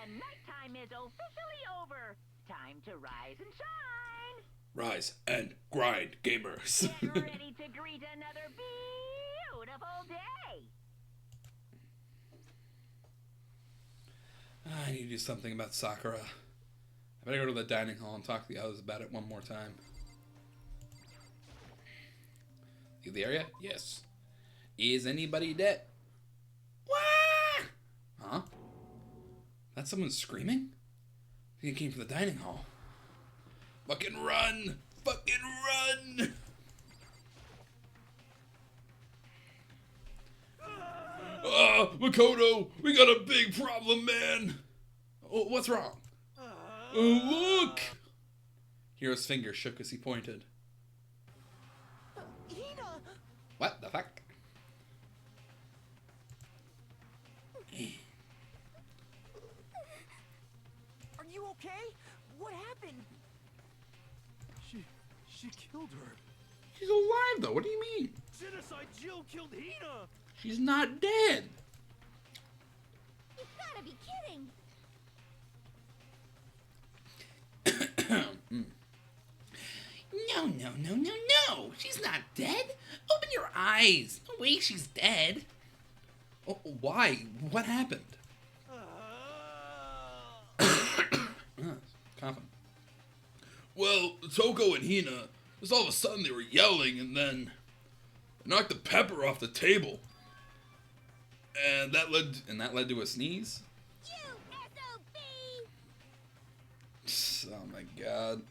and nighttime is officially over. Time to rise and shine. Rise and grind, gamers. Get ready to greet another beautiful day. I need to do something about Sakura. I better go to the dining hall and talk to the others about it one more time. Leave the area? Yes. Is anybody dead? Wah! Huh? That's someone screaming? I think it came from the dining hall. Fucking run! Fucking run! Ah, Makoto! We got a big problem, man! Oh, what's wrong? Oh, look! Hiro's finger shook as he pointed. Hina! What the fuck? Are you okay? What happened? She killed her. She's alive, though. What do you mean? Genocide Jill killed Hina! She's not dead. You've gotta be kidding! No. She's not dead. Open your eyes. No way she's dead. Oh, why? What happened? Coughing. Well, Toko and Hina, just all of a sudden they were yelling and then knocked the pepper off the table. And that led to a sneeze? You SOB! Oh my god.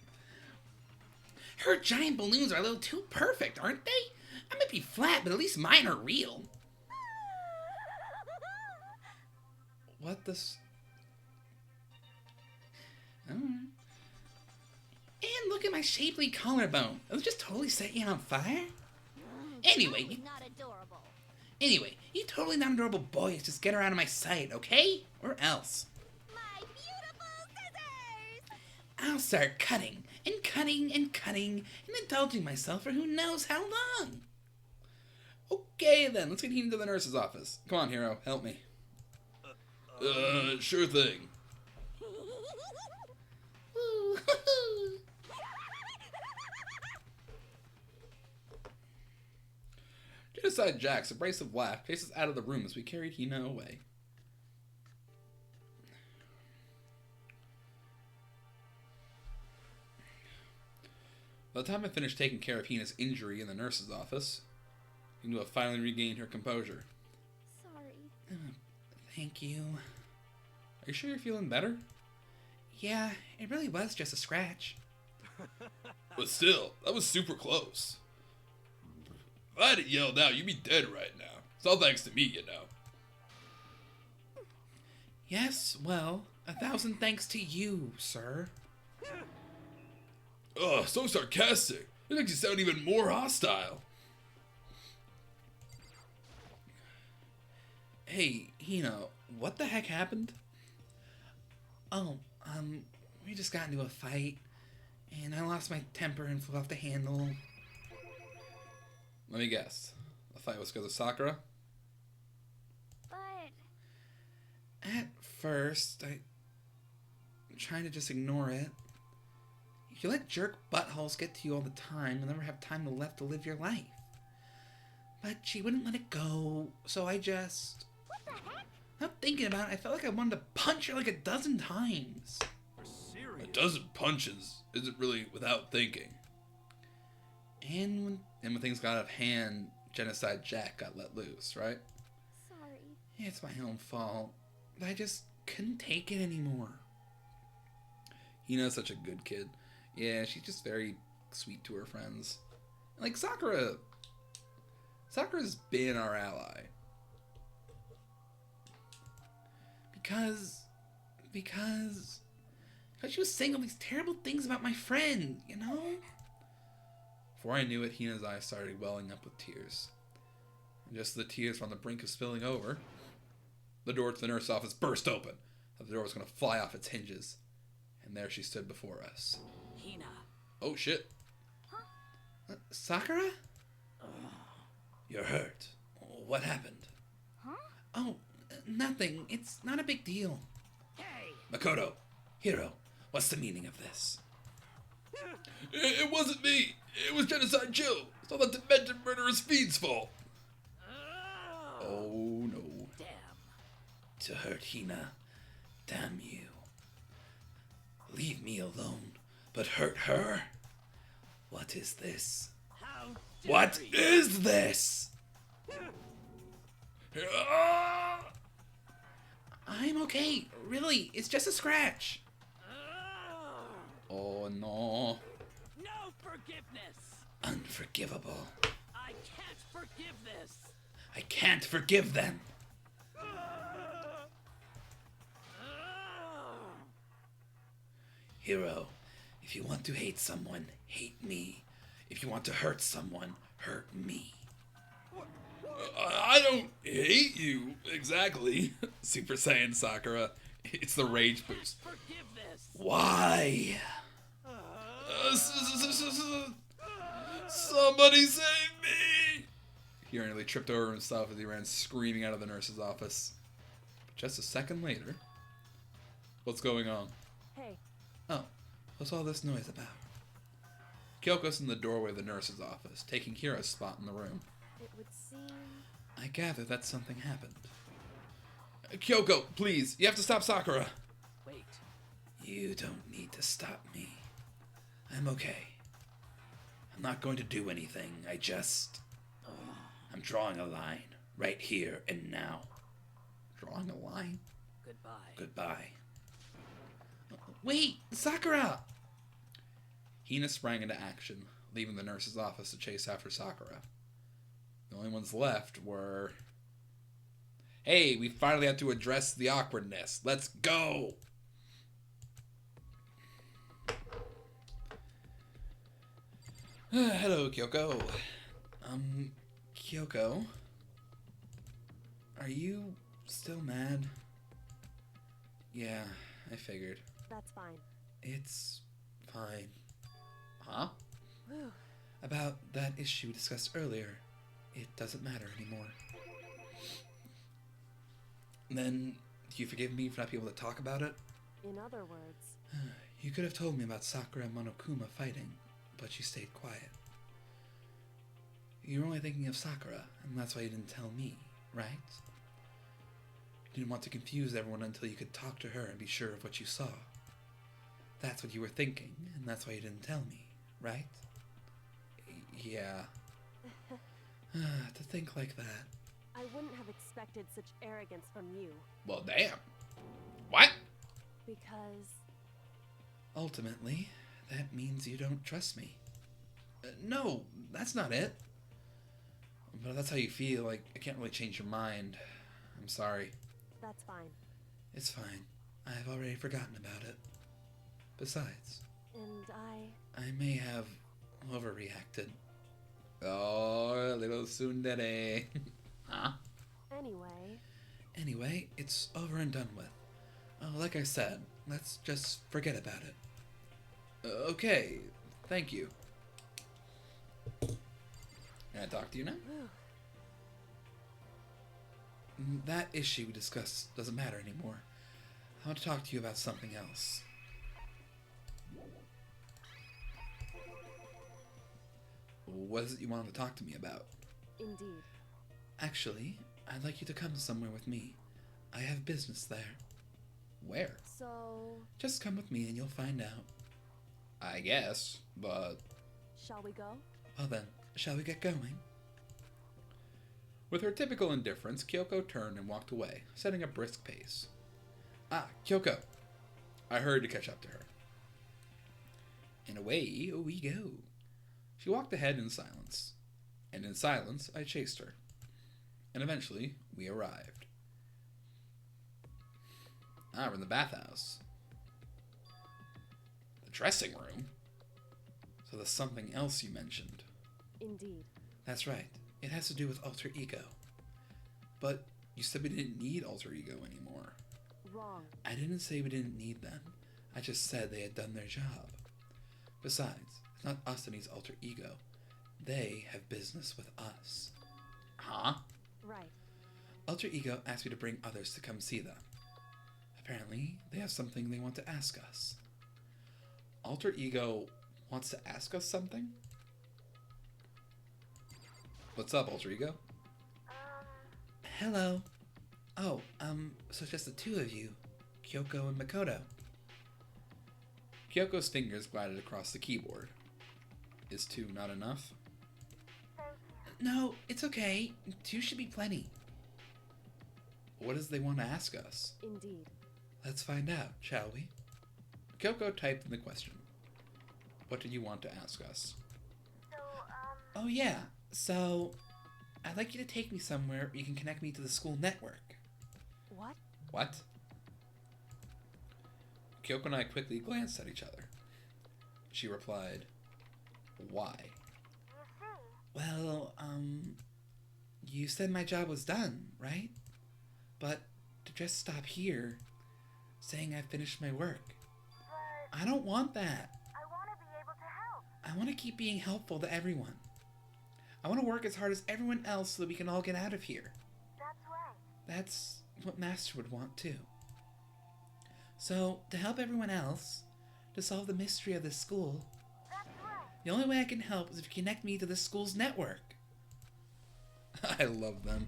Her giant balloons are a little too perfect, aren't they? I might be flat, but at least mine are real. What the Alright. And look at my shapely collarbone. It was just totally set you on fire. Anyway, you totally not adorable boys. Just get her out of my sight, okay? Or else. My beautiful scissors! I'll start cutting and cutting and cutting and indulging myself for who knows how long. Okay then, let's get Hina to the nurse's office. Come on, Hiro, help me. Sure thing. Genocide Jack's abrasive laugh chases us out of the room as we carried Hina away. By the time I finished taking care of Hina's injury in the nurse's office, Hina finally regained her composure. Sorry. Thank you. Are you sure you're feeling better? Yeah, it really was just a scratch. But still, that was super close. If I hadn't yelled out, you'd be dead right now. It's all thanks to me, you know. Yes, well, 1,000 thanks to you, sir. Ugh, so sarcastic. It makes you sound even more hostile. Hey, Hina, what the heck happened? Oh, we just got into a fight, and I lost my temper and flew off the handle. Let me guess. The fight was because of Sakura? But... At first, I'm trying to just ignore it. You let jerk buttholes get to you all the time, you'll never have time left to live your life. But she wouldn't let it go, so I just... What the heck? Not thinking about it, I felt like I wanted to punch her like a dozen times. You're serious? A dozen punches isn't really without thinking. And when things got out of hand, Genocide Jack got let loose, right? Sorry. It's my own fault. But I just couldn't take it anymore. Hina's such a good kid. Yeah, she's just very sweet to her friends. Like Sakura's been our ally. Because she was saying all these terrible things about my friend, you know? Before I knew it, Hina's eyes started welling up with tears. And just as the tears were on the brink of spilling over, the door to the nurse's office burst open. The door was going to fly off its hinges. And there she stood before us. Hina. Oh, shit. Huh? Sakura? You're hurt. What happened? Huh? Oh, nothing. It's not a big deal. Hey, Makoto, Hiro, what's the meaning of this? It wasn't me. It was Genocide Jill. It's all that demented murderous fiend's fault. Oh no. Damn. To hurt Hina. Damn you. Leave me alone, but hurt her? What is this? How What is this? I'm okay. Really, it's just a scratch. Oh no. No forgiveness. Unforgivable. I can't forgive this. I can't forgive them. Hiro, if you want to hate someone, hate me. If you want to hurt someone, hurt me. I don't hate you, exactly. Super Saiyan Sakura. It's the rage boost. Forgive this. Why? Somebody save me! He nearly tripped over himself as he ran screaming out of the nurse's office. But just a second later... What's going on? Hey, Oh, what's all this noise about? Kyoko's in the doorway of the nurse's office, taking Hiro's spot in the room. it would seem... I gather that something happened. Kyoko, please, you have to stop Sakura. Wait. You don't need to stop me. I'm okay. I'm not going to do anything. I'm drawing a line. Right here and now. Drawing a line? Goodbye. Goodbye. Wait, Sakura! Hina sprang into action, leaving the nurse's office to chase after Sakura. The only ones left were... Hey, we finally have to address the awkwardness. Let's go! Hello, Kyoko. Kyoko? Are you still mad? Yeah, I figured. That's fine. It's fine. Huh? Whew. About that issue we discussed earlier, it doesn't matter anymore. Then, do you forgive me for not being able to talk about it? In other words, You could have told me about Sakura and Monokuma fighting, but you stayed quiet. You were only thinking of Sakura, and that's why you didn't tell me, right? You didn't want to confuse everyone until you could talk to her and be sure of what you saw. That's what you were thinking, and that's why you didn't tell me, right? Yeah. To think like that. I wouldn't have expected such arrogance from you. Well, damn. What? Because... Ultimately, that means you don't trust me. No, that's not it. But if that's how you feel, I can't really change your mind. I'm sorry. That's fine. It's fine. I've already forgotten about it. Besides, And I may have overreacted. Oh, little tsundere. Huh? Anyway, it's over and done with. Like I said, let's just forget about it. Okay, thank you. Can I talk to you now? whew, That issue we discussed doesn't matter anymore. I want to talk to you about something else. What is it you wanted to talk to me about? indeed. Actually, I'd like you to come somewhere with me. I have business there. Where? So, Just come with me and you'll find out. I guess, but... shall we go? Well then, shall we get going? With her typical indifference, Kyoko turned and walked away, setting a brisk pace. Ah, Kyoko. I hurried to catch up to her. And away we go. She walked ahead in silence. And in silence, I chased her. And eventually, we arrived. Ah, we're in the bathhouse. The dressing room? So there's something else you mentioned. Indeed. That's right. It has to do with alter ego. But you said we didn't need alter ego anymore. Wrong. I didn't say we didn't need them. I just said they had done their job. Besides, it's not us that needs alter ego. They have business with us. Huh? Right. Alter ego asked me to bring others to come see them. Apparently, they have something they want to ask us. Alter Ego wants to ask us something? What's up, Alter Ego? Hello. Oh, so just the two of you, Kyoko and Makoto. Kyoko's fingers glided across the keyboard. Is two not enough? No, it's okay. Two should be plenty. What does they want to ask us? Indeed. Let's find out, shall we? Kyoko typed in the question. What do you want to ask us? Oh yeah, so I'd like you to take me somewhere where you can connect me to the school network. What? What? Kyoko and I quickly glanced at each other. She replied, why? Well, you said my job was done, right? But to just stop here, saying I finished my work. I don't want that. I want to be able to help. I want to keep being helpful to everyone. I want to work as hard as everyone else so that we can all get out of here. That's right. That's what Master would want too. So, to help everyone else, to solve the mystery of this school, That's right. the only way I can help is if you connect me to the school's network. I love them.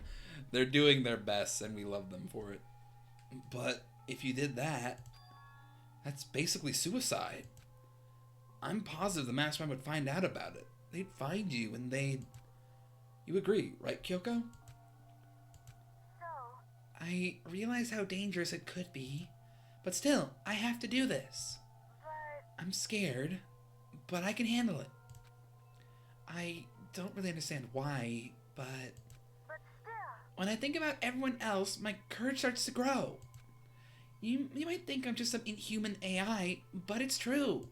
They're doing their best and we love them for it. But if you did that, that's basically suicide. I'm positive the Mastermind would find out about it. They'd find you and they'd... You agree, right, Kyoko? So, I realize how dangerous it could be, but still, I have to do this. but I'm scared, but I can handle it. I don't really understand why, but still, when I think about everyone else, my courage starts to grow. You might think I'm just some inhuman AI, but it's true.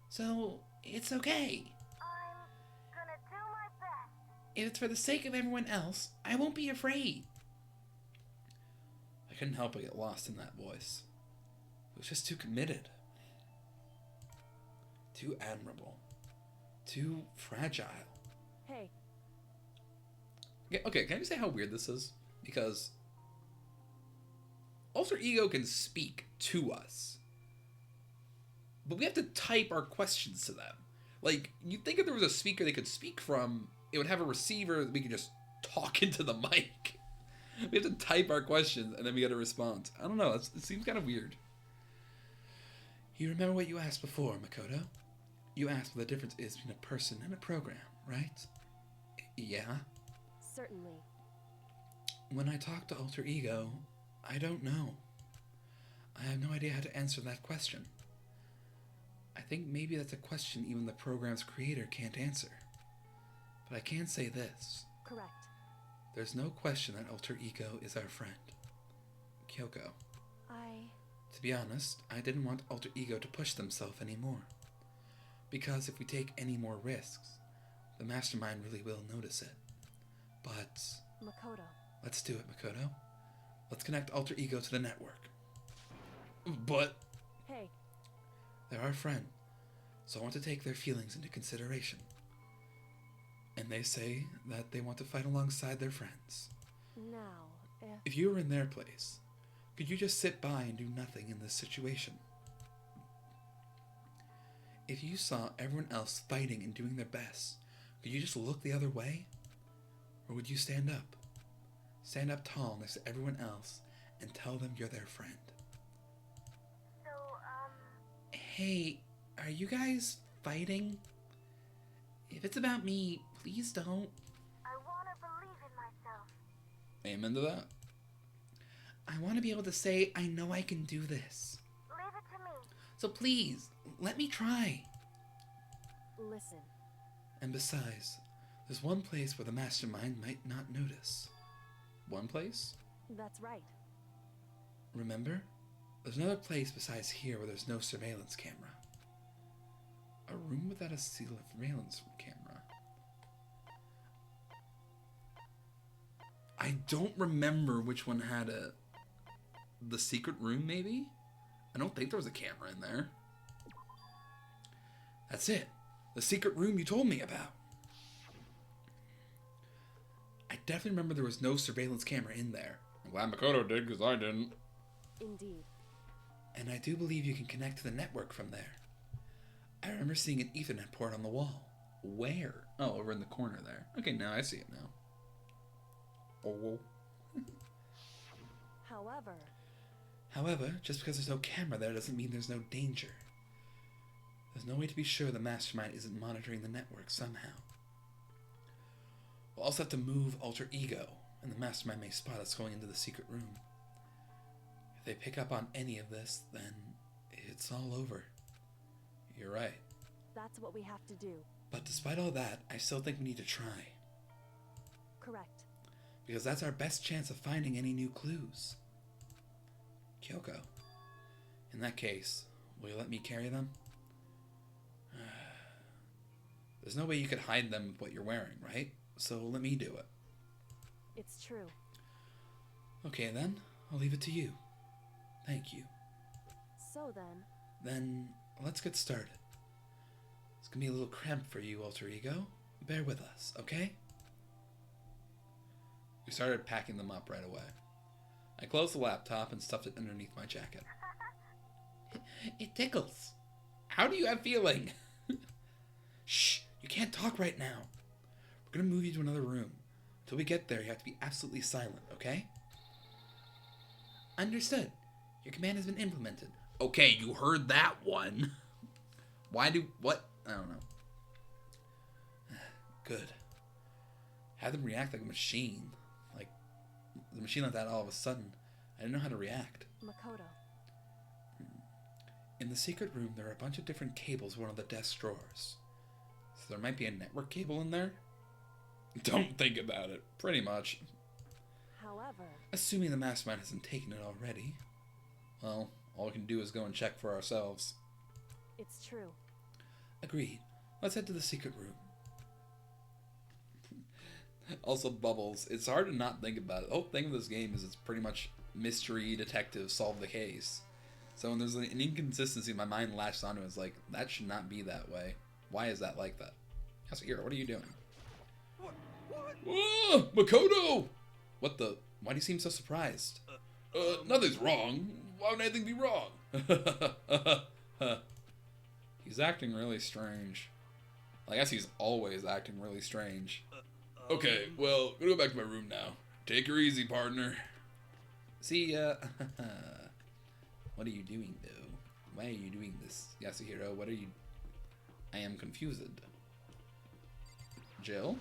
So, it's okay. I'm gonna do my best. If it's for the sake of everyone else, I won't be afraid. I couldn't help but get lost in that voice. It was just too committed. Too admirable. Too fragile. Hey, Okay, can I just say how weird this is? Because Alter Ego can speak to us, but we have to type our questions to them. Like, you'd think if there was a speaker they could speak from, it would have a receiver that we could just talk into the mic. We have to type our questions, and then we get a response. I don't know, it seems kind of weird. You remember what you asked before, Makoto? You asked what the difference is between a person and a program, right? Yeah? certainly. When I talk to Alter Ego, I don't know. I have no idea how to answer that question. I think maybe that's a question even the program's creator can't answer. But I can say this. Correct. There's no question that Alter Ego is our friend. Kyoko. To be honest, I didn't want Alter Ego to push themselves anymore. Because if we take any more risks, the Mastermind really will notice it. But Makoto. let's do it, Makoto. Let's connect Alter Ego to the network. But Hey, they're our friend, so I want to take their feelings into consideration. And they say that they want to fight alongside their friends. now, If you were in their place, could you just sit by and do nothing in this situation? If you saw everyone else fighting and doing their best, could you just look the other way? Or would you stand up? Stand up tall next to everyone else and tell them you're their friend. So, Hey, are you guys fighting? If it's about me, please don't. I want to believe in myself. Amen to that. I want to be able to say, I know I can do this. Leave it to me. So please, let me try. listen. And besides, there's one place where the Mastermind might not notice. One place? That's right. Remember? There's another place besides here where there's no surveillance camera. A room without a surveillance camera. I don't remember which one had the secret room, maybe? I don't think there was a camera in there. That's it. The secret room you told me about. I definitely remember there was no surveillance camera in there. I'm glad Makoto did, because I didn't. Indeed. And I do believe you can connect to the network from there. I remember seeing an Ethernet port on the wall. Where? Oh, over in the corner there. Okay, now I see it now. Oh. However, Just because there's no camera there doesn't mean there's no danger. There's no way to be sure the Mastermind isn't monitoring the network somehow. We'll also have to move Alter Ego, and the Mastermind may spot us going into the secret room. If they pick up on any of this, then it's all over. You're right. that's what we have to do. But despite all that, I still think we need to try. Correct. Because that's our best chance of finding any new clues. Kyoko, in that case, will you let me carry them? There's no way you could hide them with what you're wearing, right? So let me do it. It's true. Okay then, I'll leave it to you. Thank you. So then, Then, let's get started. It's gonna be a little cramped for you, Alter Ego. Bear with us, okay? We started packing them up right away. I closed the laptop and stuffed it underneath my jacket. It tickles. How do you have feeling? Shh, you can't talk right now. We're gonna move you to another room. Until we get there, you have to be absolutely silent, okay? Understood. Your command has been implemented. Okay, you heard that one. What? I don't know. Good. Have them react like a machine. Like, the machine like that all of a sudden. I didn't know how to react. Makoto. In the secret room, there are a bunch of different cables in one of the desk drawers. So there might be a network cable in there? Don't think about it. Pretty much. However, Assuming the Mastermind hasn't taken it already. Well, all we can do is go and check for ourselves. it's true. Agreed. Let's head to the secret room. Also, Bubbles. It's hard to not think about it. The whole thing of this game is it's pretty much mystery, detective, solve the case. So when there's an inconsistency, my mind latches onto it. It's like, that should not be that way. Why is that like that? Yasuhiro, what are you doing? Whoa, Makoto! What the? Why do you seem so surprised? Nothing's wrong. Why would anything be wrong? He's acting really strange. I guess he's always acting really strange. Okay, well, I'm gonna go back to my room now. Take her easy, partner. See, what are you doing, though? Why are you doing this, Yasuhiro? What are you... I am confused. Jill?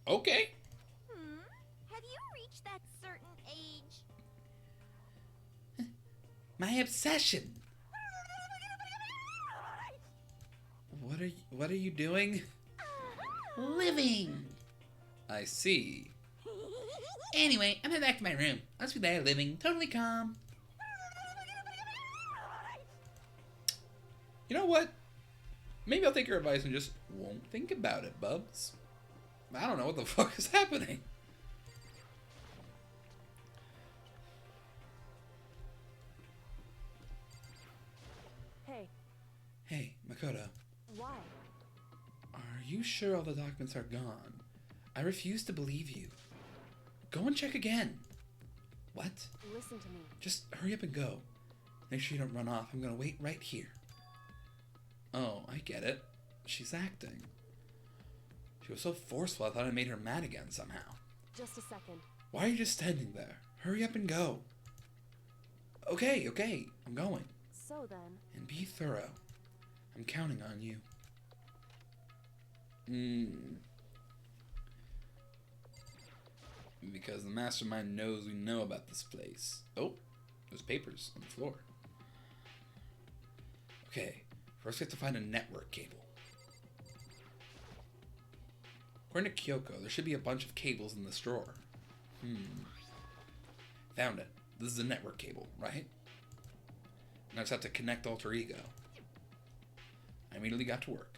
Okay. Have you reached that certain age? My obsession. What are you doing? Living. I see. Anyway, I'm heading back to my room. I'll just be there living, totally calm. You know what? Maybe I'll take your advice and just won't think about it, Bubs. I don't know what the fuck is happening. Hey, Hey, Makoto. why? Are you sure all the documents are gone? I refuse to believe you. Go and check again. What? Listen to me. Just hurry up and go. Make sure you don't run off. I'm gonna wait right here. Oh, I get it. She's acting. She was so forceful I thought I made her mad again somehow. Just a second. Why are you just standing there? Hurry up and go. Okay, I'm going. So then, And be thorough. I'm counting on you. Because the Mastermind knows we know about this place. Oh, there's papers on the floor. Okay, first we have to find a network cable. According to Kyoko, there should be a bunch of cables in this drawer. Found it. This is a network cable, right? Now I just have to connect Alter Ego. I immediately got to work.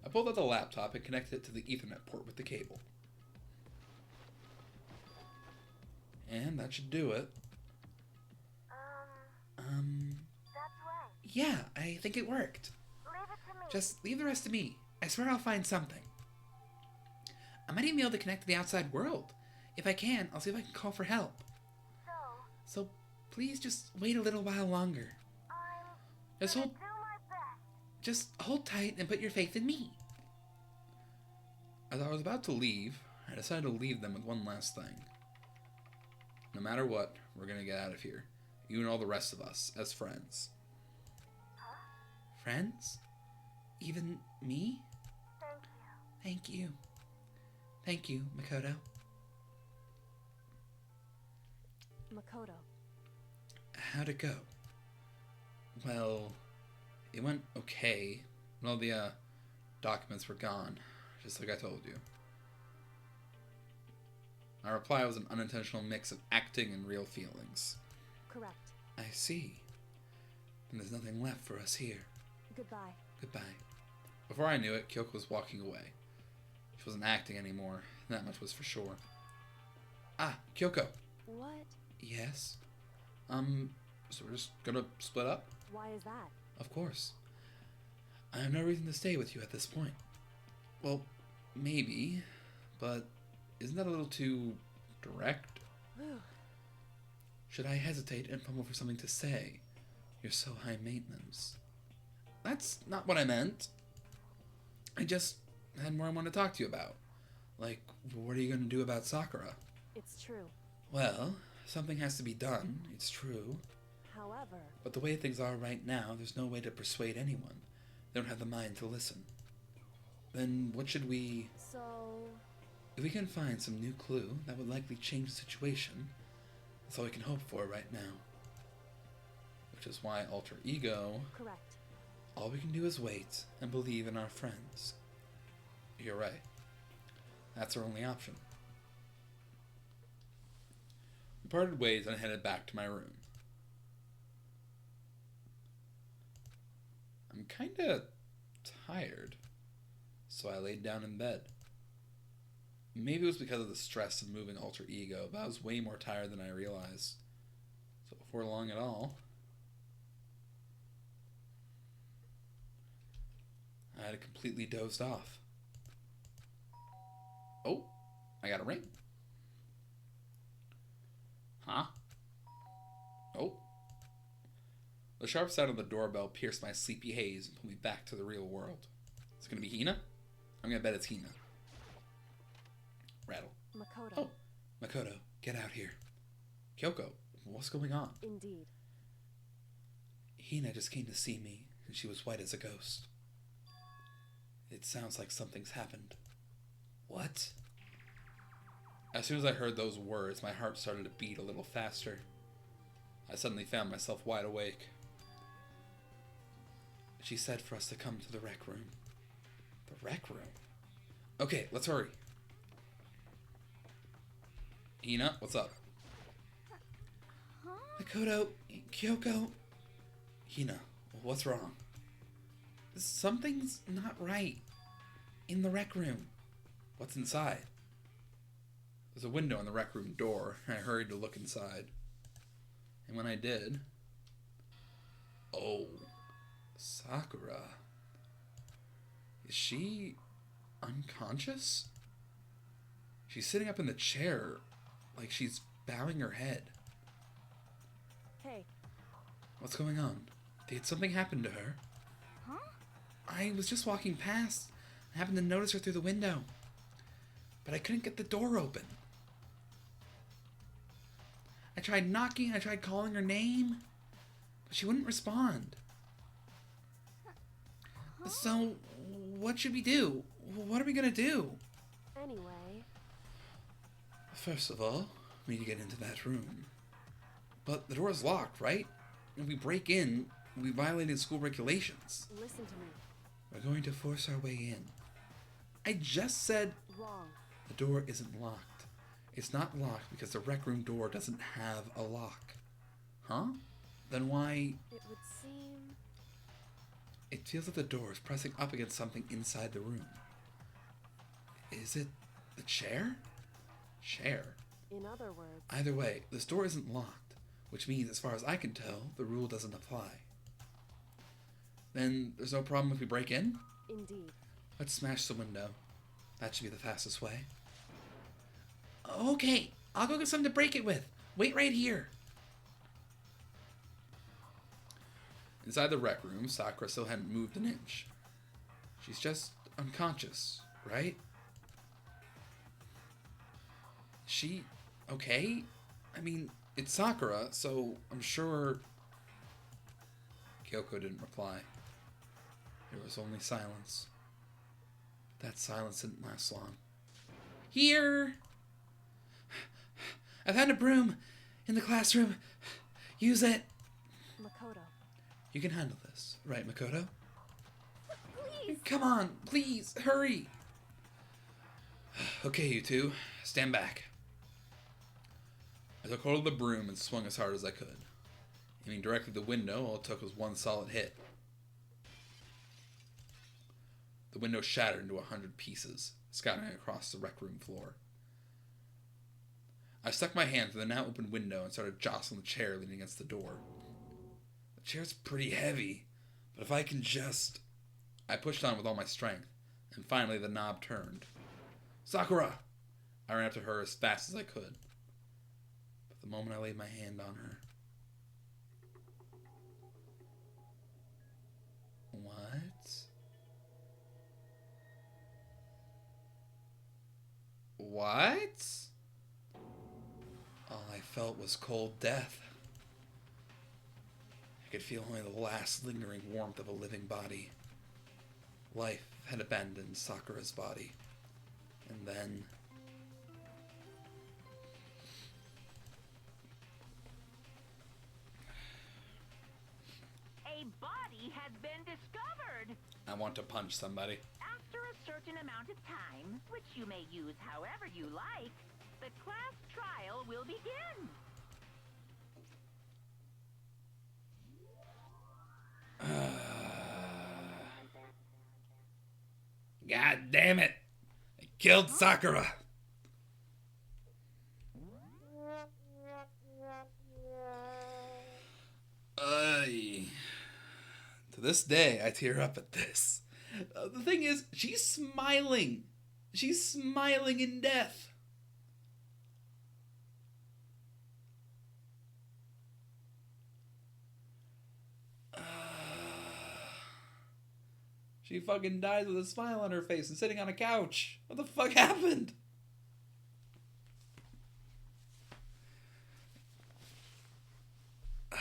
I pulled out the laptop and connected it to the Ethernet port with the cable. And that should do it. That's right. Yeah, I think it worked. Leave it to me. Just leave the rest to me. I swear I'll find something. I might even be able to connect to the outside world. If I can, I'll see if I can call for help. So, So, Please just wait a little while longer. Just Gonna hold, do my best. just hold tight and put your faith in me. As I was about to leave, I decided to leave them with one last thing. No matter what, we're gonna get out of here. You and all the rest of us, as friends. Friends? Even me? Thank you. Thank you. Thank you, Makoto. Makoto. How'd it go? Well, it went okay. When all the documents were gone, just like I told you. My reply was an unintentional mix of acting and real feelings. Correct. I see. And there's nothing left for us here. Goodbye. Goodbye. Before I knew it, Kyoko was walking away. She wasn't acting anymore. That much was for sure. Ah, Kyoko. What? Yes? So we're just gonna split up? Why is that? Of course. I have no reason to stay with you at this point. Well, maybe, but isn't that a little too direct? Whew. Should I hesitate and fumble for something to say? You're so high maintenance. That's not what I meant. I just had more I want to talk to you about. Like, what are you going to do about Sakura? It's true. Well, something has to be done, it's true. However, But the way things are right now, there's no way to persuade anyone. They don't have the mind to listen. Then what should we... so If we can find some new clue, that would likely change the situation. That's all we can hope for right now. Which is why alter ego... correct. All we can do is wait and believe in our friends. You're right. That's our only option. We parted ways and I headed back to my room. I'm kinda tired, so I laid down in bed. Maybe it was because of the stress of moving alter ego, but I was way more tired than I realized. So before long at all, I had completely dozed off. Oh, I got a ring. Huh? Oh. The sharp sound of the doorbell pierced my sleepy haze and pulled me back to the real world. Is it gonna be Hina? I'm gonna bet it's Hina. Rattle. Makoto. Oh, Makoto, get out here. Kyoko, what's going on? Indeed. Hina just came to see me, and she was white as a ghost. It sounds like something's happened. What? As soon as I heard those words, my heart started to beat a little faster. I suddenly found myself wide awake. She said for us to come to the rec room. The rec room? Okay, let's hurry. Hina, what's up? Makoto, Kyoko. Hina, what's wrong? Something's not right. In the rec room. What's inside? There's a window on the rec room door. I hurried to look inside. And when I did... Oh. Sakura. Is she unconscious? She's sitting up in the chair, like she's bowing her head. Hey, What's going on? Did something happen to her? Huh? I was just walking past. I happened to notice her through the window. But I couldn't get the door open. I tried knocking, I tried calling her name, but she wouldn't respond. So, what should we do? What are we gonna do? anyway, First of all, we need to get into that room. But the door is locked, right? If we break in, we violated school regulations. listen to me. We're going to force our way in. I just said Wrong. the door isn't locked. It's not locked because the rec room door doesn't have a lock. Huh? Then why... It would seem... It feels like the door is pressing up against something inside the room. Is it the chair? Chair? In other words, Either way, this door isn't locked, which means, as far as I can tell, the rule doesn't apply. Then there's no problem if we break in? indeed. Let's smash the window. That should be the fastest way. Okay, I'll go get something to break it with. Wait right here. Inside the rec room, Sakura still hadn't moved an inch. She's just unconscious, right? She okay? I mean, it's Sakura, so I'm sure... Kyoko didn't reply. There was only silence. That silence didn't last long. Here! I found a broom in the classroom. Use it. Makoto. You can handle this, right, Makoto? Please. Come on, please, hurry. Okay, you two, stand back. I took hold of the broom and swung as hard as I could. Aiming directly at the window, all it took was one solid hit. The window shattered into 100 pieces, scattering across the rec room floor. I stuck my hand through the now open window and started jostling the chair leaning against the door. The chair's pretty heavy, but if I can just... I pushed on with all my strength, and finally the knob turned. Sakura! I ran up to her as fast as I could. But the moment I laid my hand on her... What? What? All I felt was cold death. I could feel only the last lingering warmth of a living body. Life had abandoned Sakura's body. And then... A body had been discovered. I want to punch somebody. After a certain amount of time, which you may use however you like, the class trial will begin. God damn it! I killed Sakura! To this day, I tear up at this. The thing is, she's smiling. She's smiling in death. She fucking dies with a smile on her face and sitting on a couch. What the fuck happened? Huh?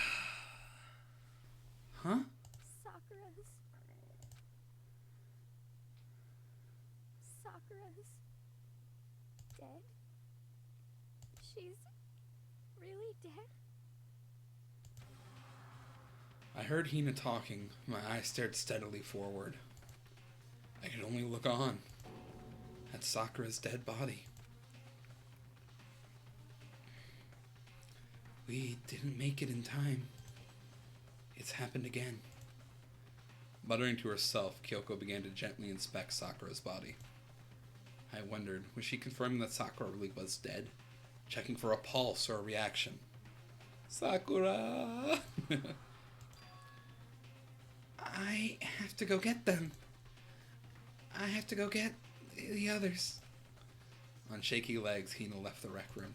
Sakura's dead? She's really dead? I heard Hina talking. My eyes stared steadily forward. I could only look on at Sakura's dead body. We didn't make it in time. It's happened again. Muttering to herself, Kyoko began to gently inspect Sakura's body. I wondered, was she confirming that Sakura really was dead? Checking for a pulse or a reaction? Sakura! I have to go get them. I have to go get the others. On shaky legs, Hina left the rec room.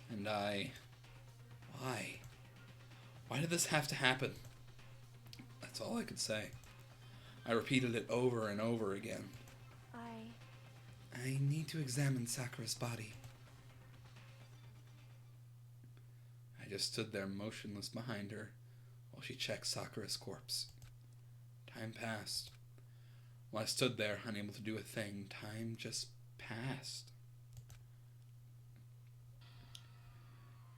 And I... Why? Why did this have to happen? That's all I could say. I repeated it over and over again. I need to examine Sakura's body. I just stood there motionless behind her while she checked Sakura's corpse. Time passed. While I stood there, unable to do a thing, time just passed.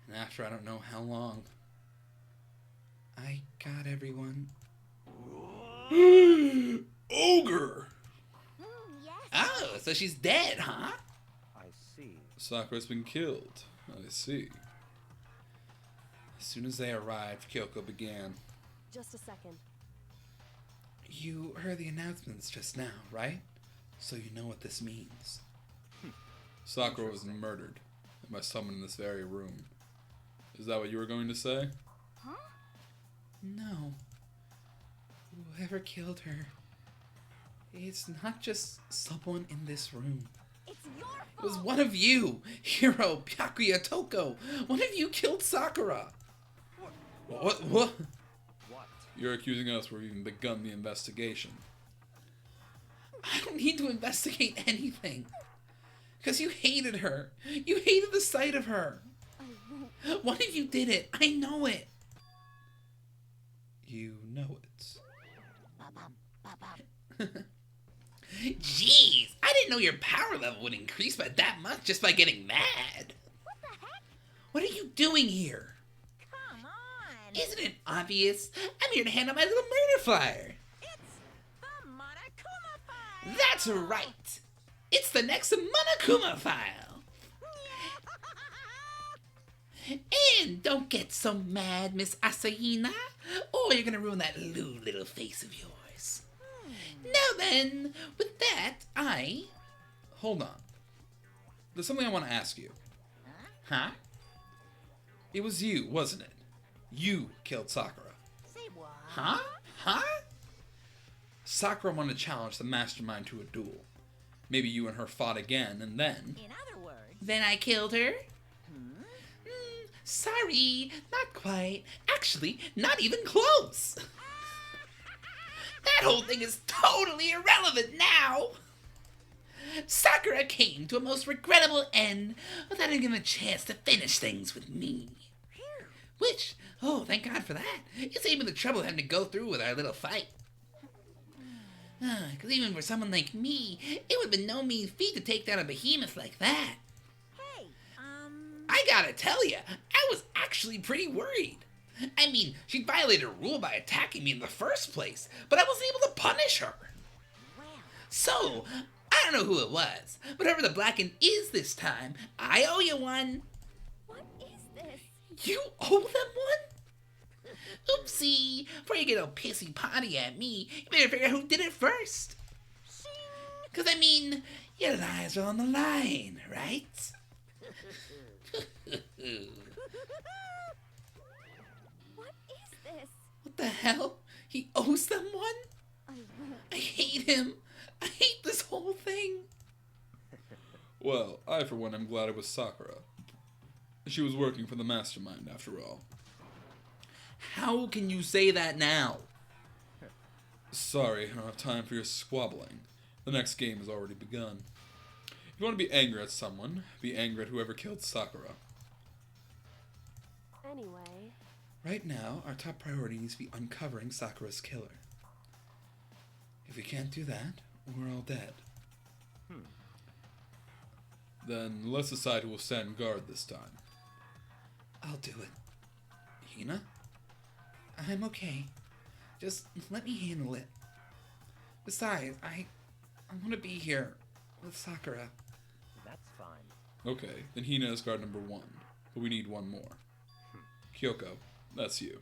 And after I don't know how long, I got everyone. Ogre! Yes. Oh, so she's dead, huh? I see. Sakura's been killed. I see. As soon as they arrived, Kyoko began. Just a second. You heard the announcements just now, right? So you know what this means. Sakura was murdered by someone in this very room. Is that what you were going to say? Huh? No. Whoever killed her, it's not just someone in this room. It's your fault. It was one of you, Hiro, Byakuya, Toko. One of you killed Sakura. What? What? You're accusing us before we've even begun the investigation. I don't need to investigate anything. Because you hated her. You hated the sight of her. One of you did it. I know it. You know it. Jeez, I didn't know your power level would increase by that much just by getting mad. What the heck? What are you doing here? Come on. Isn't it obvious? I'm here to hand out my little murder flyer. It's the Monokuma file. That's right. It's the next Monokuma file. And don't get so mad, Miss Asahina, or you're gonna ruin that little face of yours. Now then, with that, Hold on. There's something I want to ask you. Huh? It was you, wasn't it? You killed Sakura. Say what? Huh? Sakura wanted to challenge the Mastermind to a duel. Maybe you and her fought again, and then... In other words... Then I killed her? Sorry, not quite. Actually, not even close. That whole thing is totally irrelevant now. Sakura came to a most regrettable end without even given a chance to finish things with me. Which, oh, thank God for that. It saved me the trouble of having to go through with our little fight. Because even for someone like me, it would have been no mean feat to take down a behemoth like that. Hey, I gotta tell ya, I was actually pretty worried. I mean, she violated a rule by attacking me in the first place, but I wasn't able to punish her. well... So, I don't know who it was, but whoever the Blackened is this time, I owe you one. What is this? You owe them one? Oopsie, before you get all pissy potty at me, you better figure out who did it first. Cause I mean, your lives are on the line, right? What is this? What the hell? He owes them one? I hate him. I hate this whole thing. Well, I for one am glad it was Sakura. She was working for the Mastermind after all. How can you say that now? Sorry, I don't have time for your squabbling. The next game has already begun. If you want to be angry at someone, be angry at whoever killed Sakura. Anyway, Right now, our top priority needs to be uncovering Sakura's killer. If we can't do that, we're all dead. Then let's decide who will stand guard this time. I'll do it. Hina? I'm okay. Just let me handle it. Besides, I want to be here with Sakura. That's fine. Okay, then Hina is guard number 1. But we need one more. Kyoko, that's you.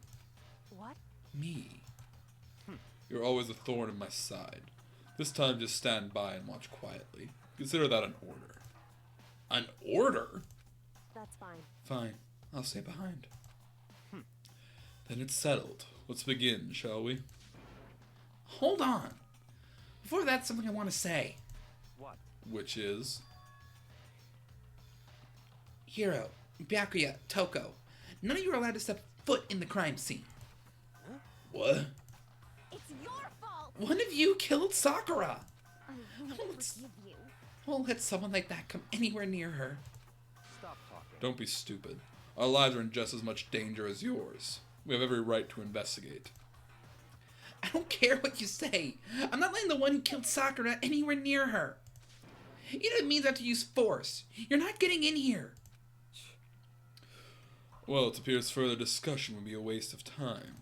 what? Me. You're always a thorn in my side. This time just stand by and watch quietly. Consider that an order. An order? That's fine. Fine, I'll stay behind. Then it's settled. Let's begin, shall we? Hold on. Before that, something I want to say. What? Which is... Hiro, Byakuya, Toko, none of you are allowed to step foot in the crime scene. What? It's your fault! One of you killed Sakura! I won't forgive you. Won't let someone like that come anywhere near her. Stop talking. Don't be stupid. Our lives are in just as much danger as yours. We have every right to investigate. I don't care what you say. I'm not letting the one who killed Sakura anywhere near her. You know what it means not to use force. You're not getting in here. Well, it appears further discussion would be a waste of time.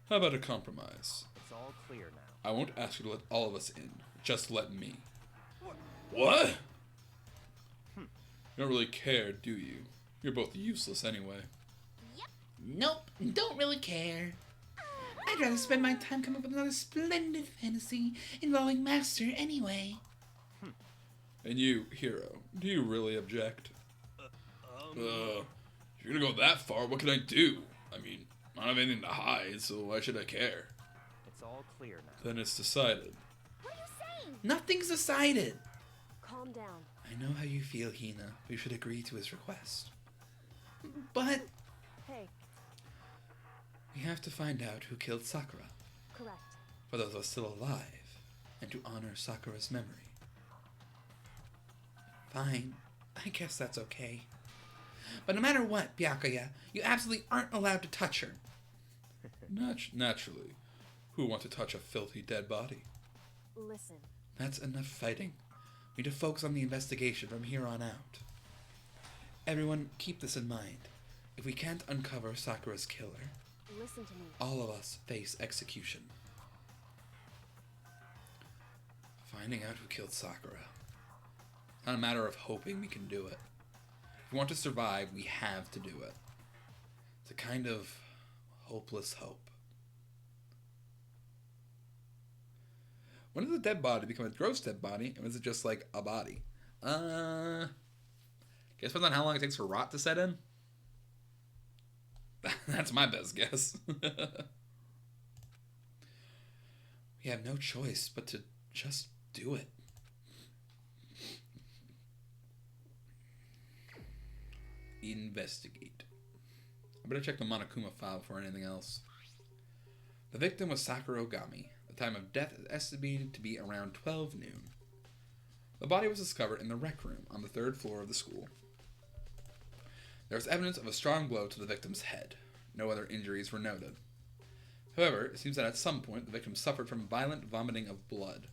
How about a compromise? It's all clear now. I won't ask you to let all of us in. Just let me. What? You don't really care, do you? You're both useless anyway. Yep. Nope, don't really care. I'd rather spend my time coming up with another splendid fantasy involving Master anyway. And you, Hiro, do you really object? If you're gonna go that far, what can I do? I mean, I don't have anything to hide, so why should I care? It's all clear now. Then it's decided. What are you saying? Nothing's decided. Calm down. I know how you feel, Hina. We should agree to his request. But Hey, We have to find out who killed Sakura, Correct. for those of us still alive, and to honor Sakura's memory. Fine, I guess that's okay. But no matter what, Byakuya, you absolutely aren't allowed to touch her. Naturally. Who would want to touch a filthy dead body? Listen. That's enough fighting. We need to focus on the investigation from here on out. Everyone, keep this in mind. If we can't uncover Sakura's killer, Listen to me. all of us face execution. Finding out who killed Sakura. It's not a matter of hoping we can do it. If we want to survive, we have to do it. It's a kind of hopeless hope. When does a dead body become a gross dead body, and is it just like a body? Guess depends on how long it takes for rot to set in. That's my best guess. We have no choice but to just do it. Investigate. I better check the Monokuma file before anything else. The victim was Sakura Ogami. The time of death is estimated to be around 12 noon. The body was discovered in the rec room on the 3rd floor of the school. There was evidence of a strong blow to the victim's head. No other injuries were noted. However, it seems that at some point the victim suffered from violent vomiting of blood.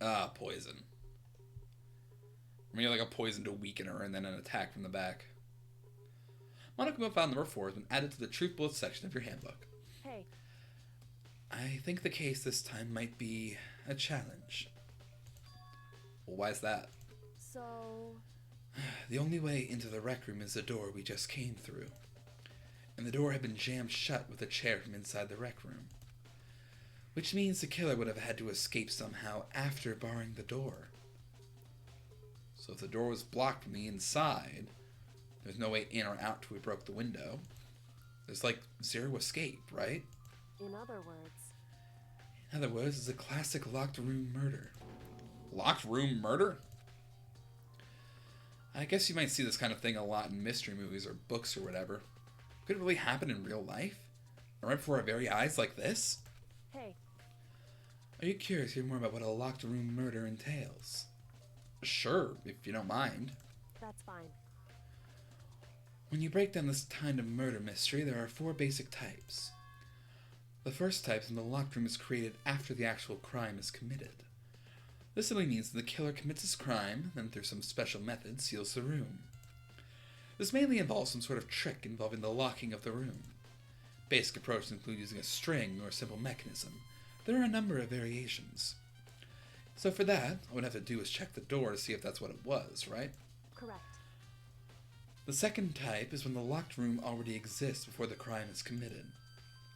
Ah, poison. Maybe like a poison to weaken her and then an attack from the back. Monokuma file number 4 has been added to the Truth Bullets section of your handbook. Hey. I think the case this time might be a challenge. Well, why is that? So... The only way into the rec room is the door we just came through. And the door had been jammed shut with a chair from inside the rec room. Which means the killer would have had to escape somehow after barring the door. So if the door was blocked from the inside, there's no way in or out till we broke the window. There's like zero escape, right? In other words... In other words, it's a classic locked room murder. Locked room murder? I guess you might see this kind of thing a lot in mystery movies or books or whatever. Could it really happen in real life? Or right before our very eyes like this? Hey. Are you curious to hear more about what a locked room murder entails? Sure, if you don't mind. That's fine. When you break down this kind of murder mystery, there are 4 basic types. The first type is when the locked room is created after the actual crime is committed. This simply means that the killer commits his crime, then through some special method seals the room. This mainly involves some sort of trick involving the locking of the room. Basic approaches include using a string or a simple mechanism. There are a number of variations. So for that, all we'd have to do is check the door to see if that's what it was, right? Correct. The second type is when the locked room already exists before the crime is committed.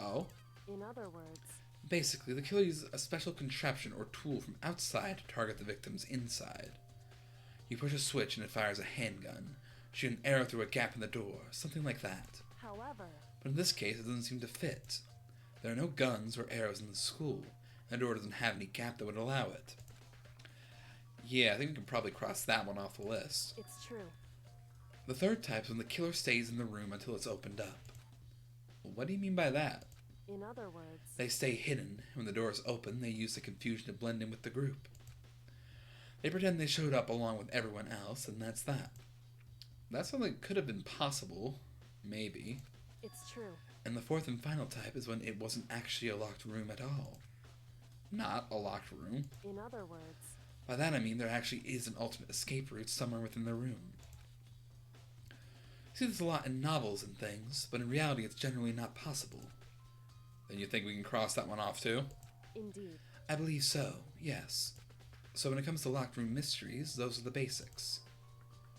Oh? In other words... Basically, the killer uses a special contraption or tool from outside to target the victim's inside. You push a switch and it fires a handgun, shoot an arrow through a gap in the door, something like that. However... But in this case, it doesn't seem to fit. There are no guns or arrows in the school, and the door doesn't have any gap that would allow it. Yeah, I think we can probably cross that one off the list. It's true. The third type is when the killer stays in the room until it's opened up. Well, what do you mean by that? In other words... They stay hidden, and when the door is open, they use the confusion to blend in with the group. They pretend they showed up along with everyone else, and that's that. That's something that could have been possible. Maybe. It's true. And the fourth and final type is when it wasn't actually a locked room at all. Not a locked room. In other words... By that I mean there actually is an ultimate escape route somewhere within the room. See this a lot in novels and things, but in reality it's generally not possible. Then you think we can cross that one off too? Indeed. I believe so, yes. So when it comes to locked room mysteries, those are the basics.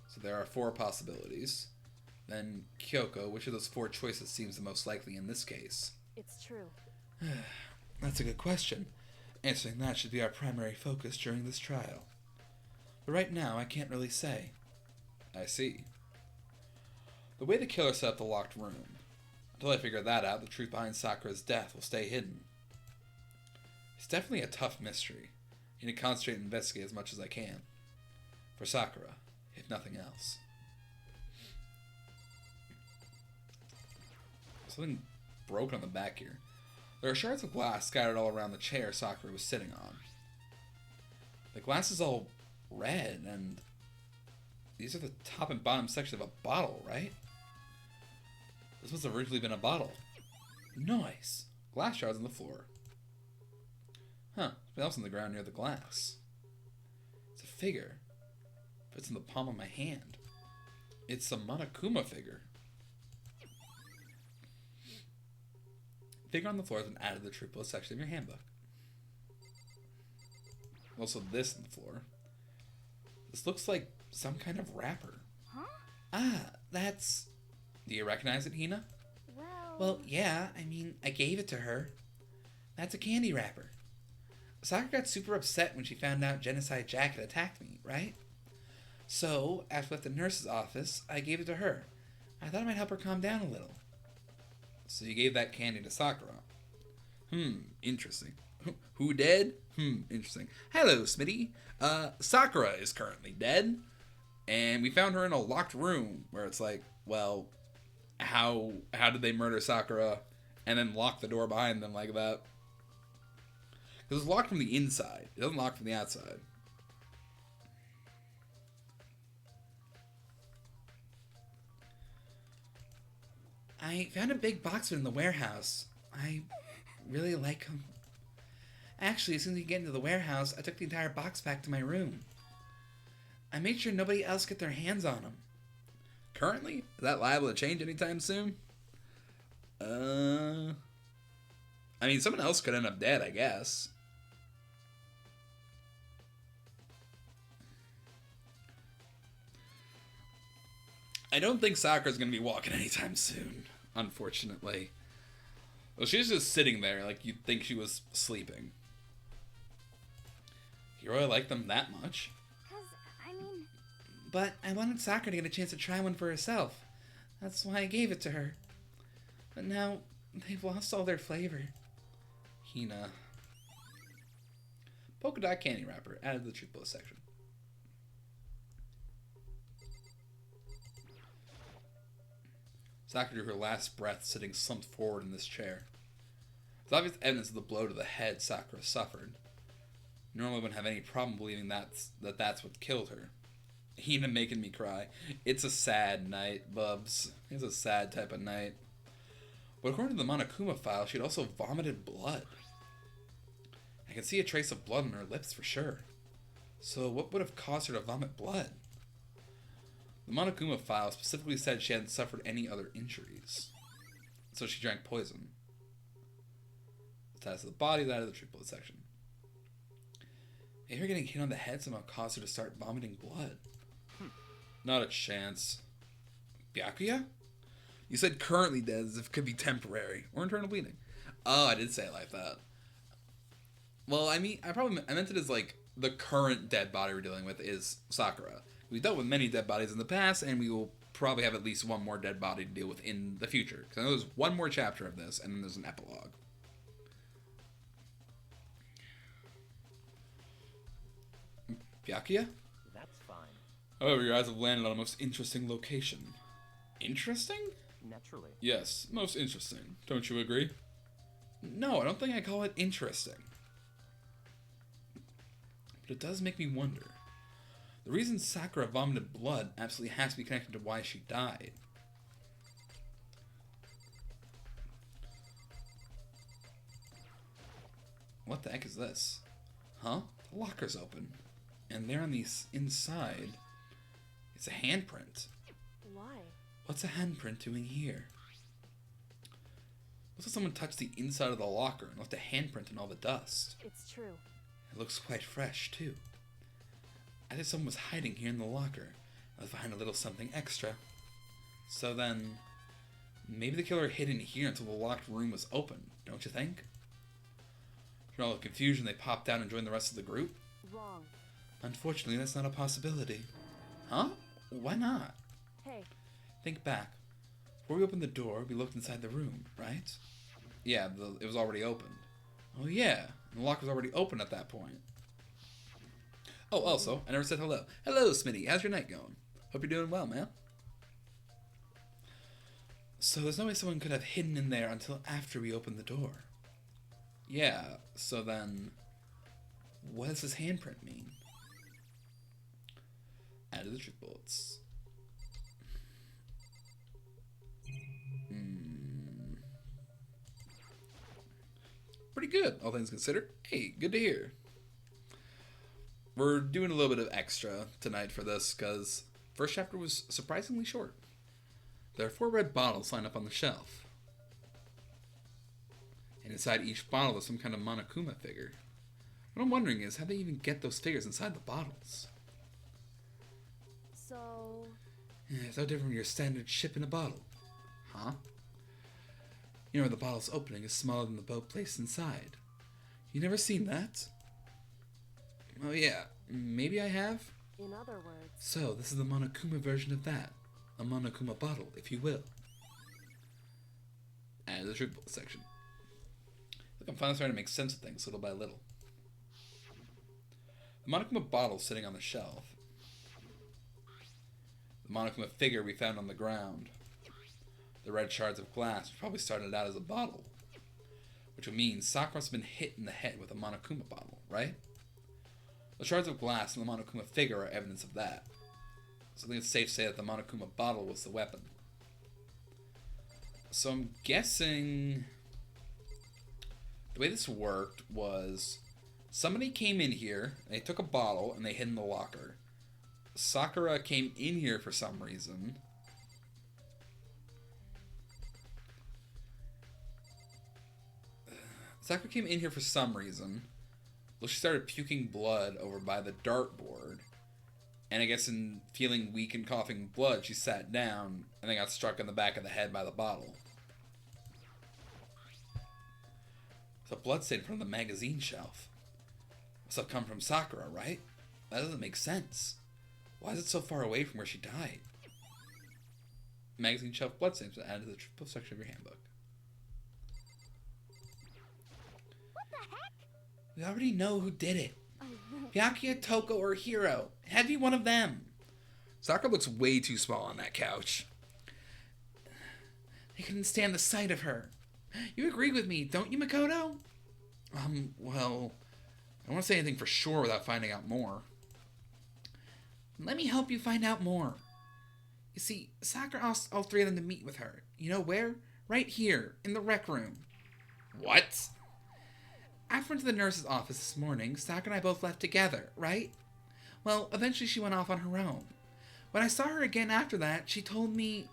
So there are 4 possibilities. Then, Kyoko, which of those 4 choices seems the most likely in this case? It's true. That's a good question. Answering that should be our primary focus during this trial. But right now, I can't really say. I see. The way the killer set up the locked room. Until I figure that out, the truth behind Sakura's death will stay hidden. It's definitely a tough mystery. I need to concentrate and investigate as much as I can. For Sakura, if nothing else. Something broken on the back here. There are shards of glass scattered all around the chair Sakura was sitting on. The glass is all red, and these are the top and bottom section of a bottle, right? This must have originally been a bottle. Nice. Glass shards on the floor. Huh. Something else on the ground near the glass. It's a figure. Fits in the palm of my hand. It's a Monokuma figure. Figure on the floor has been added to the triplet section of your handbook. Also this on the floor. This looks like some kind of wrapper. Huh? Ah, that's... Do you recognize it, Hina? Well, yeah, I mean, I gave it to her. That's a candy wrapper. Sakura got super upset when she found out Genocide Jack had attacked me, right? So, after I left the nurse's office, I gave it to her. I thought it might help her calm down a little. So you gave that candy to Sakura. Interesting. Who dead? Interesting. Hello, Smitty. Sakura is currently dead. And we found her in a locked room where it's like, well, how did they murder Sakura and then lock the door behind them like that? Because it's locked from the inside. It doesn't lock from the outside. I found a big box in the warehouse. I really like them. Actually, as soon as we get into the warehouse, I took the entire box back to my room. I made sure nobody else get their hands on them. Currently? Is that liable to change anytime soon? I mean, someone else could end up dead, I guess. I don't think Sakura's gonna be walking anytime soon, unfortunately. Well, she's just sitting there like you'd think she was sleeping. You really like them that much? But I wanted Sakura to get a chance to try one for herself. That's why I gave it to her. But now, they've lost all their flavor. Hina. Polka dot candy wrapper, added to the triplet section. Sakura drew her last breath, sitting slumped forward in this chair. It's obvious evidence of the blow to the head Sakura suffered. Normally I wouldn't have any problem believing that's what killed her. Hina making me cry. It's a sad night, Bubs. It's a sad type of night. But according to the Monokuma file, she'd also vomited blood. I can see a trace of blood on her lips for sure. So what would have caused her to vomit blood? The Monokuma file specifically said she hadn't suffered any other injuries. So she drank poison. The size of the body is out of the triplet section. Maybe her getting hit on the head somehow caused her to start vomiting blood. Not a chance. Byakuya? You said currently dead as if it could be temporary. Or internal bleeding. Oh, I did say it like that. Well, I mean, I meant it as like the current dead body we're dealing with is Sakura. We've dealt with many dead bodies in the past, and we will probably have at least one more dead body to deal with in the future. Because I know there's one more chapter of this, and then there's an epilogue. Byakuya? That's fine. However, your eyes have landed on a most interesting location. Interesting? Naturally. Yes, most interesting. Don't you agree? No, I don't think I call it interesting. But it does make me wonder. The reason Sakura vomited blood absolutely has to be connected to why she died. What the heck is this? Huh? The locker's open. And there on the inside, it's a handprint. Why? What's a handprint doing here? Looks like someone touched the inside of the locker and left a handprint in all the dust. It's true. It looks quite fresh, too. I think someone was hiding here in the locker. I left behind a little something extra. So then, maybe the killer hid in here until the locked room was open, don't you think? Through all the confusion, they popped out and joined the rest of the group? Wrong. Unfortunately, that's not a possibility. Huh? Why not? Hey. Think back. Before we opened the door, we looked inside the room, right? Yeah, it was already opened. Oh yeah, and the lock was already open at that point. Oh, also, I never said hello. Hello, Smitty. How's your night going? Hope you're doing well, man. So there's no way someone could have hidden in there until after we opened the door. Yeah, so then what does this handprint mean? Added the trick bullets. Pretty good, all things considered. Hey, good to hear. We're doing a little bit of extra tonight for this, because first chapter was surprisingly short. There are 4 red bottles lined up on the shelf. And inside each bottle is some kind of Monokuma figure. What I'm wondering is how they even get those figures inside the bottles. So, Yeah, it's no different from your standard ship in a bottle. Huh? You know, the bottle's opening is smaller than the boat placed inside. You never seen that? Oh yeah, maybe I have. in other words, So, this is the Monokuma version of that. A Monokuma bottle, if you will. And the trick bullet section. Look, I'm finally starting to make sense of things little by little. The Monokuma bottle sitting on the shelf. The Monokuma figure we found on the ground. The red shards of glass, which probably started out as a bottle. Which would mean Sakura must have been hit in the head with a Monokuma bottle, right? The shards of glass and the Monokuma figure are evidence of that. So I think it's safe to say that the Monokuma bottle was the weapon. So I'm guessing the way this worked was somebody came in here, and they took a bottle, and they hid in the locker. Sakura came in here for some reason. Sakura came in here for some reason. Well, she started puking blood over by the dartboard. And I guess in feeling weak and coughing blood, she sat down and then got struck in the back of the head by the bottle. It's a bloodstain from the magazine shelf. Must have come from Sakura, right? That doesn't make sense. Why is it so far away from where she died? Magazine shelf bloodstains are added to the triple section of your handbook. What the heck? We already know who did it. Byakuya, Toko, or Hiro. It had to be one of them. Sakura looks way too small on that couch. I couldn't stand the sight of her. You agree with me, don't you, Makoto? Well, I don't want to say anything for sure without finding out more. Let me help you find out more. You see, Sakura asked all 3 of them to meet with her. You know where? Right here, in the rec room. What? After I went to the nurse's office this morning, Sakura and I both left together, right? Well, eventually she went off on her own. When I saw her again after that, she told me...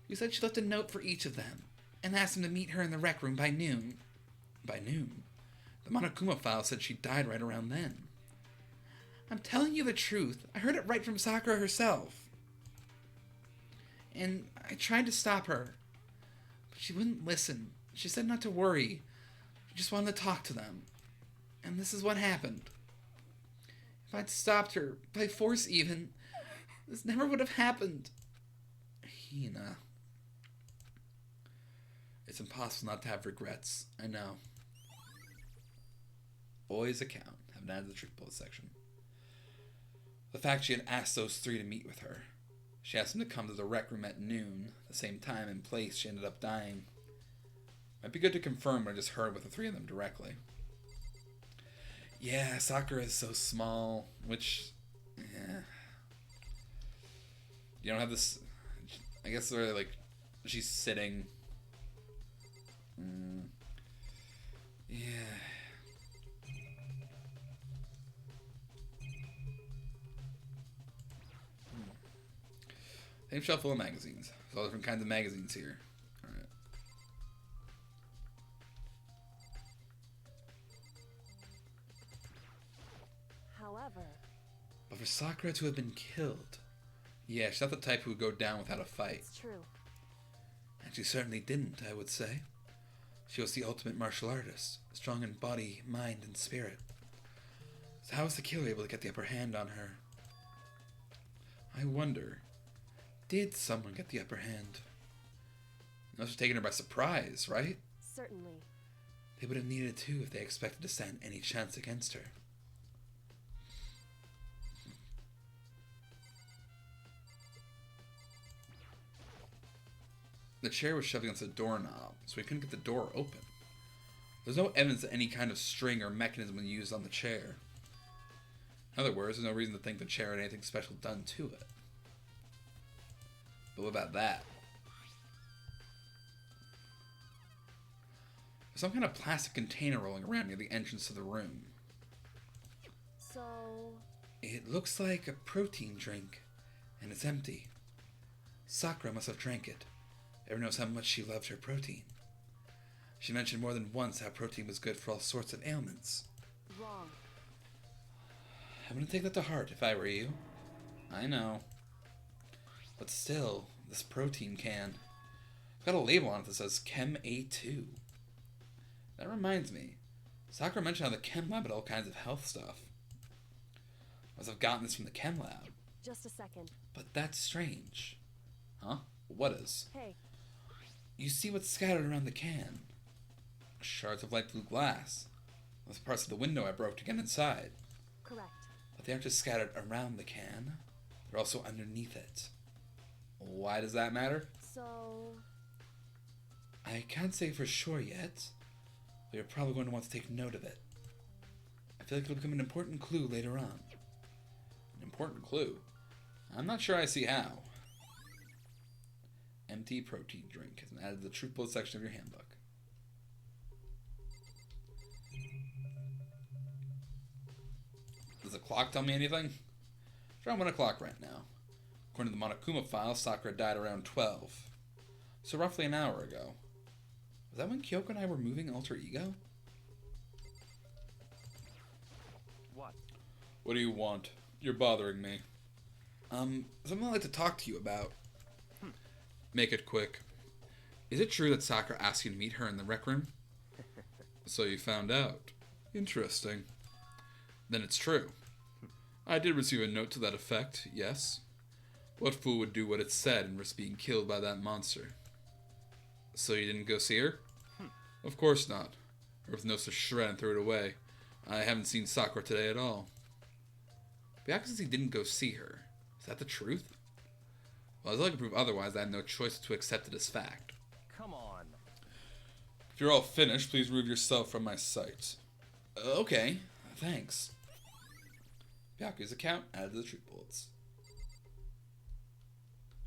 You said she left a note for each of them, and asked them to meet her in the rec room by noon. By noon? The Monokuma file said she died right around then. I'm telling you the truth. I heard it right from Sakura herself. And I tried to stop her, but she wouldn't listen. She said not to worry. She just wanted to talk to them. And this is what happened. If I'd stopped her, by force even, this never would have happened. Hina. It's impossible not to have regrets. I know. Boy's account. Haven't added the trick bullet section. The fact she had asked those 3 to meet with her. She asked them to come to the rec room at noon, the same time and place she ended up dying. Might be good to confirm what I just heard with the 3 of them directly. Yeah, Sakura is so small, which... Yeah. You don't have this... I guess they're like... She's sitting... Yeah... Same shelf full of magazines. There's all different kinds of magazines here. Alright. however, But for Sakura to have been killed... Yeah, she's not the type who would go down without a fight. it's true. And she certainly didn't, I would say. She was the ultimate martial artist. Strong in body, mind, and spirit. So how was the killer able to get the upper hand on her? I wonder... Did someone get the upper hand? That was taking her by surprise, right? Certainly. They would have needed it too if they expected to stand any chance against her. The chair was shoved against the doorknob, so we couldn't get the door open. There's no evidence that any kind of string or mechanism was used on the chair. In other words, there's no reason to think the chair had anything special done to it. But what about that? There's some kind of plastic container rolling around near the entrance to the room. So... It looks like a protein drink, and it's empty. Sakura must have drank it. Everyone knows how much she loved her protein. She mentioned more than once how protein was good for all sorts of ailments. Wrong. I wouldn't take that to heart if I were you. I know. But still, this protein can. It's got a label on it that says Chem A2. That reminds me. Sakura mentioned how the Chem Lab had all kinds of health stuff. I must have gotten this from the Chem Lab. Just a second. But that's strange. Huh? What is? Hey. You see what's scattered around the can? Shards of light blue glass. Those parts of the window I broke to get inside. Correct. But they aren't just scattered around the can. They're also underneath it. Why does that matter? So... I can't say for sure yet. But you're probably going to want to take note of it. I feel like it'll become an important clue later on. An important clue? I'm not sure I see how. Empty protein drink has been added to the truth bullet section of your handbook. Does the clock tell me anything? It's around 1 o'clock right now. According to the Monokuma file, Sakura died around 12. So roughly an hour ago. Was that when Kyoko and I were moving Alter Ego? What? What do you want? You're bothering me. Something I'd like to talk to you about. Make it quick. Is it true that Sakura asked you to meet her in the rec room? So you found out. Interesting. Then it's true. I did receive a note to that effect, yes. What fool would do what it said and risk being killed by that monster? So you didn't go see her? Of course not. Or with no such shred and threw it away. I haven't seen Sakura today at all. Byakuya says he didn't go see her. Is that the truth? Well, as I can prove otherwise, I have no choice to accept it as fact. Come on. If you're all finished, please remove yourself from my sight. Okay, thanks. Byakuya's account added to the truth bullets.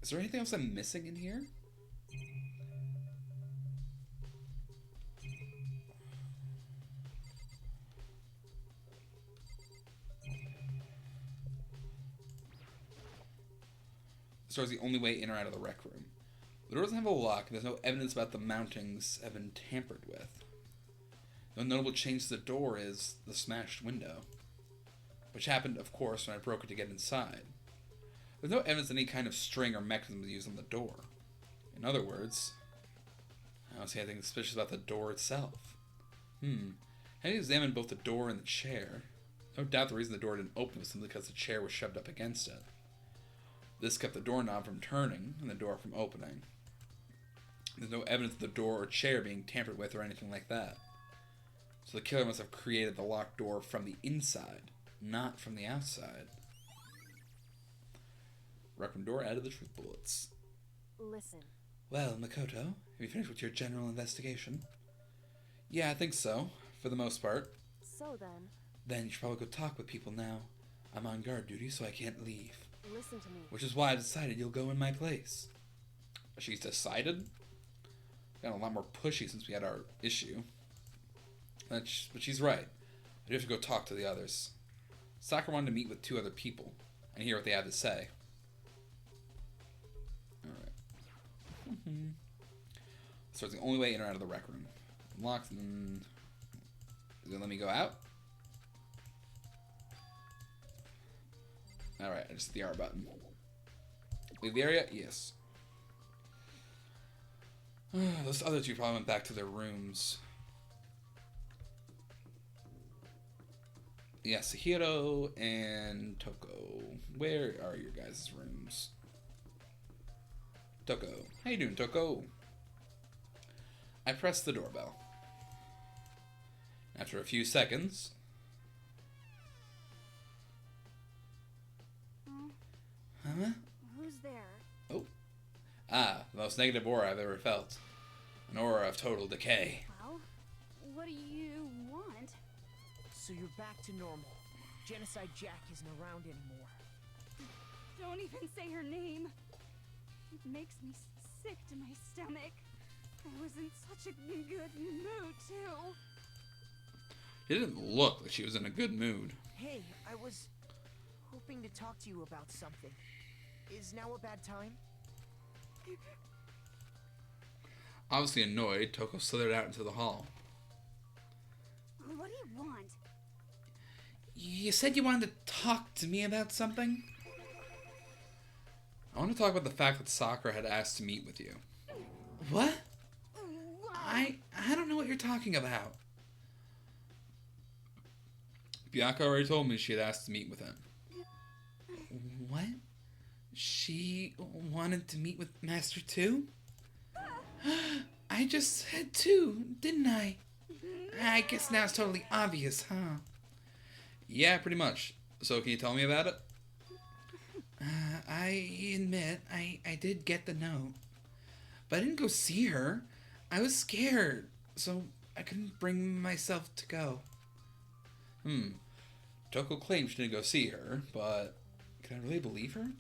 Is there anything else I'm missing in here? This door is the only way in or out of the rec room. The door doesn't have a lock, and there's no evidence about the mountings have been tampered with. The notable change to the door is the smashed window, which happened, of course, when I broke it to get inside. There's no evidence that any kind of string or mechanism was used on the door. In other words, I don't see anything suspicious about the door itself. I examined both the door and the chair. No doubt the reason the door didn't open was simply because the chair was shoved up against it. This kept the doorknob from turning and the door from opening. There's no evidence of the door or chair being tampered with or anything like that. So the killer must have created the locked door from the inside, not from the outside. Rec room door added the truth bullets. Listen. Well, Makoto, have you finished with your general investigation? Yeah, I think so, for the most part. So then... Then you should probably go talk with people now. I'm on guard duty, so I can't leave. Listen to me. Which is why I decided you'll go in my place. She's decided? Got a lot more pushy since we had our issue. But she's right. I do have to go talk to the others. Sakura wanted to meet with 2 other people and hear what they have to say. Alright. So it's the only way in or out of the rec room. Locked and... Is it gonna let me go out? Alright, I just hit the R button. Leave the area? Yes. Those other 2 probably went back to their rooms. Yasuhiro and Toko. Where are your guys' rooms? Toko. How you doing, Toko? I pressed the doorbell. After a few seconds... Huh? Who's there? Oh. Ah, the most negative aura I've ever felt. An aura of total decay. Well, what do you want? So you're back to normal. Genocide Jack isn't around anymore. Don't even say her name. It makes me sick to my stomach. I was in such a good mood, too. It didn't look like she was in a good mood. Hey, I was hoping to talk to you about something. Is now a bad time? Obviously annoyed, Toko slithered out into the hall. What do you want? You said you wanted to talk to me about something? I want to talk about the fact that Sakura had asked to meet with you. What? I don't know what you're talking about. Bianca already told me she had asked to meet with him. What? She wanted to meet with Master 2? I just said 2, didn't I? I guess now it's totally obvious, huh? Yeah, pretty much. So can you tell me about it? I admit, I did get the note. But I didn't go see her. I was scared, so I couldn't bring myself to go. Toko claims she didn't go see her, but can I really believe her?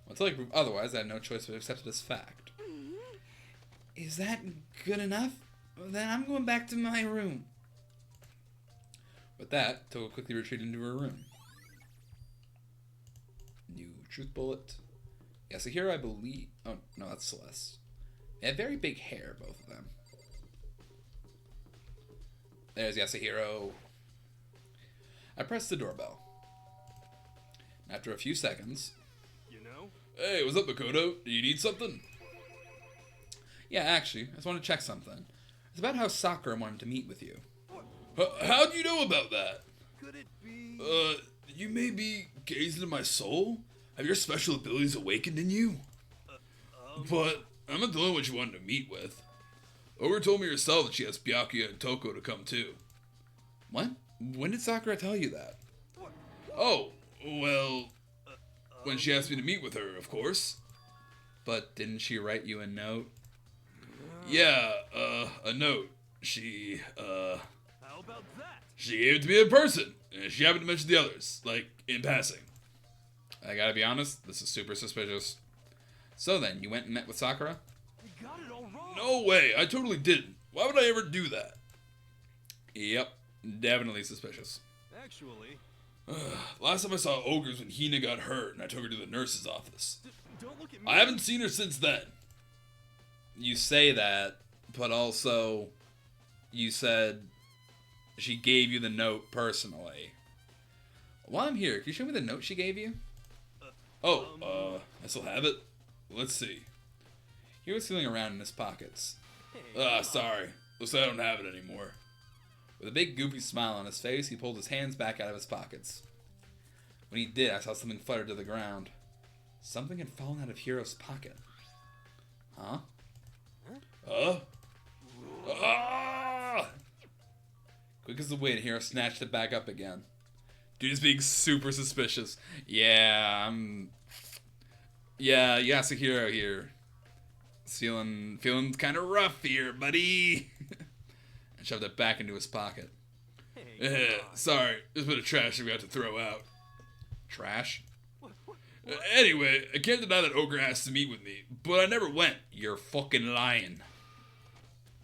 Until I can prove otherwise, I had no choice but to accept it as fact. Is that good enough? Then I'm going back to my room. With that, Toko quickly retreated into her room. New truth bullet. Yasuhiro, I believe... Oh, no, that's Celeste. They have very big hair, both of them. There's Yasuhiro. I pressed the doorbell. After a few seconds... You know? Hey, what's up, Makoto? Do you need something? Yeah, actually, I just want to check something. It's about how Sakura wanted to meet with you. How do you know about that? Could it be? You may be gazing into my soul? Have your special abilities awakened in you? But I'm not the only one she wanted to meet with. Ogre told me herself that she has Byakuya and Toko to come too. What? When did Sakura tell you that? Oh, well, when she asked me to meet with her, of course. But didn't she write you a note? Yeah, a note. She, How about that? She gave it to me in person, and she happened to mention the others, like, in passing. I gotta be honest, this is super suspicious. So then, you went and met with Sakura? You got it all wrong. No way, I totally didn't. Why would I ever do that? Yep, definitely suspicious. Actually, Last time I saw Ogres when Hina got hurt, and I took her to the nurse's office. don't look at me. I haven't seen her since then. You say that, but also, you said she gave you the note personally. While I'm here, can you show me the note she gave you? I still have it. Let's see. He was feeling around in his pockets. Sorry. Looks like I don't have it anymore. With a big goofy smile on his face, he pulled his hands back out of his pockets. When he did, I saw something flutter to the ground. Something had fallen out of Hiro's pocket. Huh? Ah! Quick as the wind, Hiro snatched it back up again. Dude is being super suspicious. Yeah, Yasuhiro here. Feeling kind of rough here, buddy. And shoved it back into his pocket. Sorry, there's a bit of trash that we have to throw out. Trash? Anyway, I can't deny that Ogre asked to meet with me, but I never went. You're fucking lying.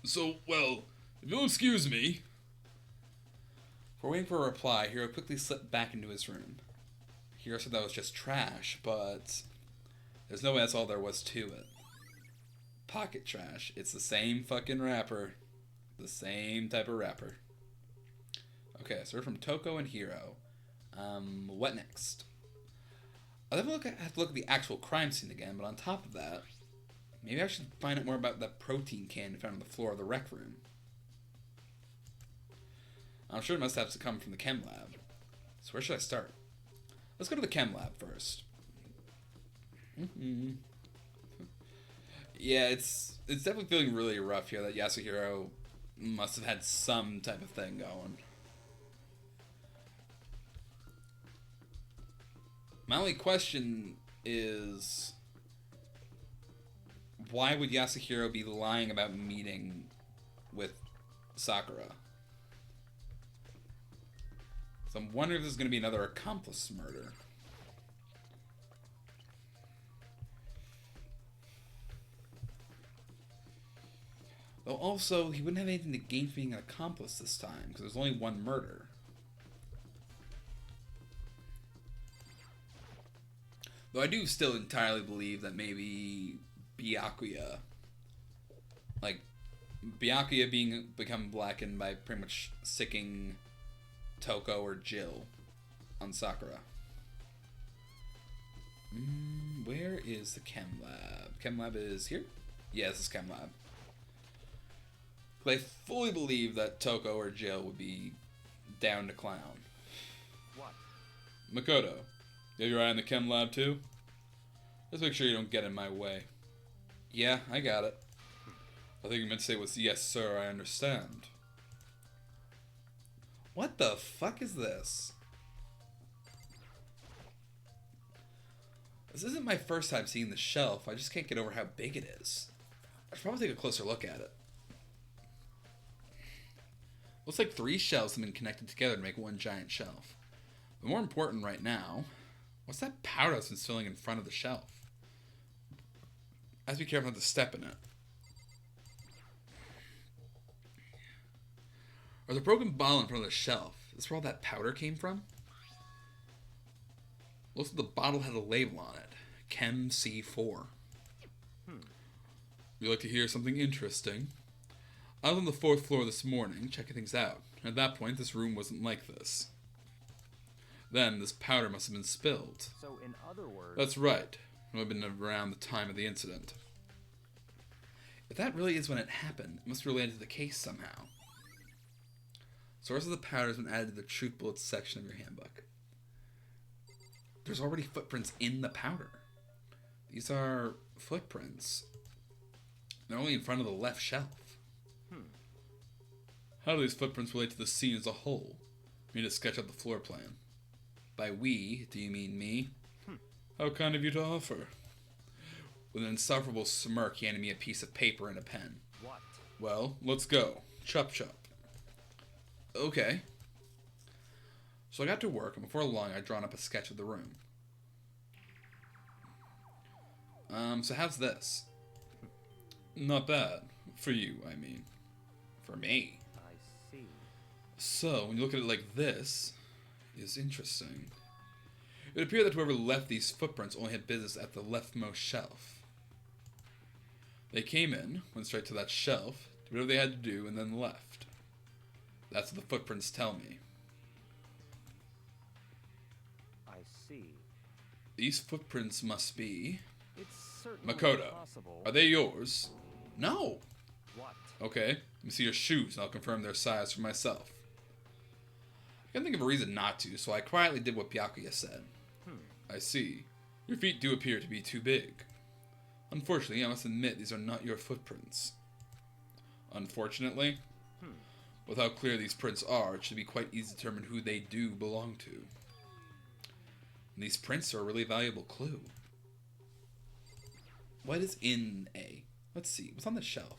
So, well, if you'll excuse me. Before waiting for a reply, Hiro quickly slipped back into his room. Hiro said that was just trash, but there's no way that's all there was to it. Pocket trash. It's the same fucking wrapper. The same type of wrapper. Okay, so we're from Toko and Hiro. What next? I'll have to look at the actual crime scene again, but on top of that, maybe I should find out more about that protein can found on the floor of the rec room. I'm sure it must have to come from the chem lab. So where should I start? Let's go to the chem lab first. Yeah, it's definitely feeling really rough here that Yasuhiro must have had some type of thing going. My only question is, why would Yasuhiro be lying about meeting with Sakura? So I'm wondering if this is going to be another accomplice murder. Though also, he wouldn't have anything to gain from being an accomplice this time, because there's only one murder. Though I do still entirely believe that maybe Byakuya, like, Byakuya become blackened by pretty much sicking Toko or Jill on Sakura. Where is the Chem Lab? Chem Lab is here? Yeah, this is Chem Lab. I fully believe that Toko or Jill would be down to clown. What? Makoto, you have your eye on the Chem Lab too? Just make sure you don't get in my way. Yeah, I got it. I think you meant to say was yes, sir, I understand. What the fuck is this? This isn't my first time seeing the shelf. I just can't get over how big it is. I should probably take a closer look at it. Looks like 3 shelves have been connected together to make one giant shelf. But more important right now, what's that powder that's been filling in front of the shelf? I have to be careful not to step in it. There's a broken bottle in front of the shelf. Is this where all that powder came from? Looks like the bottle had a label on it. Chem C4. You like to hear something interesting? I was on the 4th floor this morning, checking things out. At that point, this room wasn't like this. Then, this powder must have been spilled. So, in other words... That's right. It would have been around the time of the incident. If that really is when it happened, it must be related to the case somehow. Source of the powder has been added to the Truth Bullets section of your handbook. There's already footprints in the powder. These are footprints. They're only in front of the left shelf. How do these footprints relate to the scene as a whole? We need to sketch out the floor plan. By we, do you mean me? How kind of you to offer. With an insufferable smirk, he handed me a piece of paper and a pen. What? Well, let's go. Chop chop. Okay. So I got to work, and before long, I'd drawn up a sketch of the room. So how's this? Not bad. For you, I mean. For me. I see. So, when you look at it like this, it's interesting. It would appear that whoever left these footprints only had business at the leftmost shelf. They came in, went straight to that shelf, did whatever they had to do, and then left. That's what the footprints tell me. I see. These footprints must be... It's certainly Makoto, possible. are they yours? No! What? Okay, let me see your shoes and I'll confirm their size for myself. I can't think of a reason not to, so I quietly did what Byakuya said. I see. Your feet do appear to be too big. Unfortunately, I must admit these are not your footprints. Unfortunately? With how clear these prints are, it should be quite easy to determine who they do belong to. And these prints are a really valuable clue. What is in A? Let's see, what's on the shelf?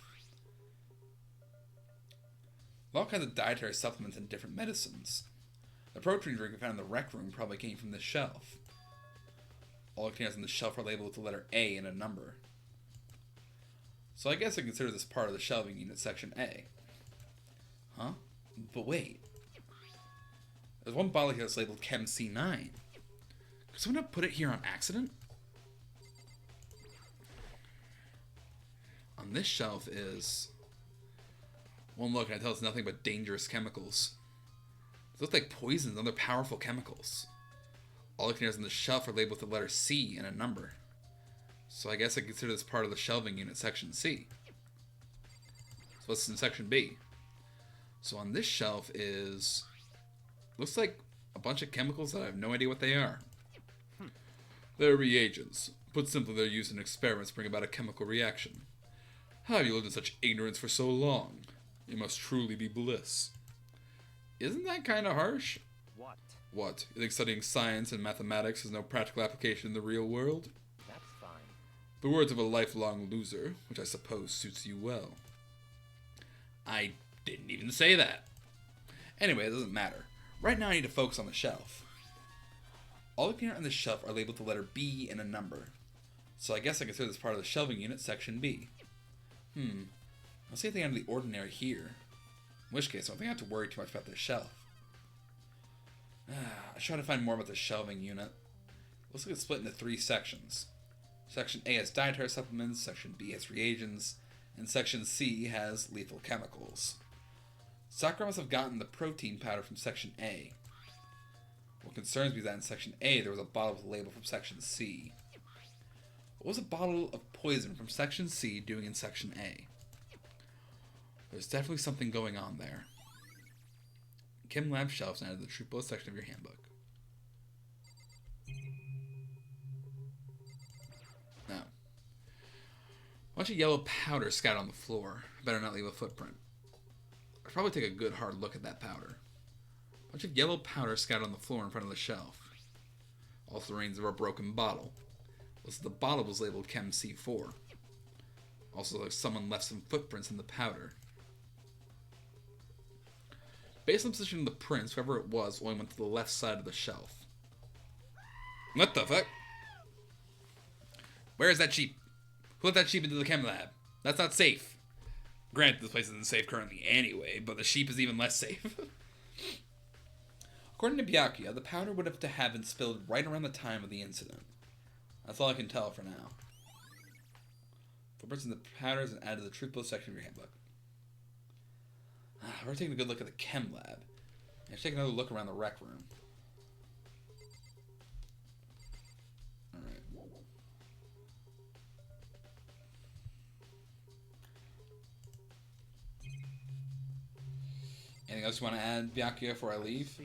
All kinds of dietary supplements and different medicines. The protein drink we found in the rec room probably came from this shelf. All the containers on the shelf are labeled with the letter A and a number. So I guess I consider this part of the shelving unit, section A. Huh? But wait. There's one bottle here that's labeled Chem C9. Could someone have put it here on accident? On this shelf is... one look and it tells us nothing but dangerous chemicals. They look like poisons and other powerful chemicals. All the containers on the shelf are labeled with the letter C and a number. So I guess I consider this part of the shelving unit, section C. So what's in section B? So on this shelf is... looks like a bunch of chemicals that I have no idea what they are. They're reagents. Put simply, they're used in experiments to bring about a chemical reaction. How have you lived in such ignorance for so long? It must truly be bliss. Isn't that kind of harsh? What? What? You think studying science and mathematics has no practical application in the real world? That's fine. The words of a lifelong loser, which I suppose suits you well. I didn't even say that. Anyway, it doesn't matter. Right now I need to focus on the shelf. All the paint on the shelf are labeled the letter B and a number. So I guess I consider this part of the shelving unit, section B. Let's see anything out of the ordinary here. In which case, I don't think I have to worry too much about this shelf. I try to find more about the shelving unit. Looks like it's split into 3 sections. Section A has dietary supplements, Section B has reagents, and Section C has lethal chemicals. Sakura must have gotten the protein powder from Section A. What concerns me is that in Section A there was a bottle with a label from Section C. What was a bottle of poison from Section C doing in Section A? There's definitely something going on there. Chem lab shelves added to the Truplo section of your handbook. Now, a bunch of yellow powder scattered on the floor. Better not leave a footprint. I should probably take a good hard look at that powder. A bunch of yellow powder scattered on the floor in front of the shelf. Also the remains of a broken bottle. Looks like the bottle was labeled Chem C4. Also looks like someone left some footprints in the powder. Based on the position of the prints, whoever it was only went to the left side of the shelf. What the fuck? Where is that sheep? Who let that sheep into the chem lab? That's not safe. Granted, this place isn't safe currently anyway, but the sheep is even less safe. According to Byakuya, the powder would have to have been spilled right around the time of the incident. That's all I can tell for now. Footprints in the powders and add to the truthful section of your handbook. We're taking a good look at the chem lab. Let's take another look around the rec room. Alright. Anything else you want to add, Byakuya, before I leave?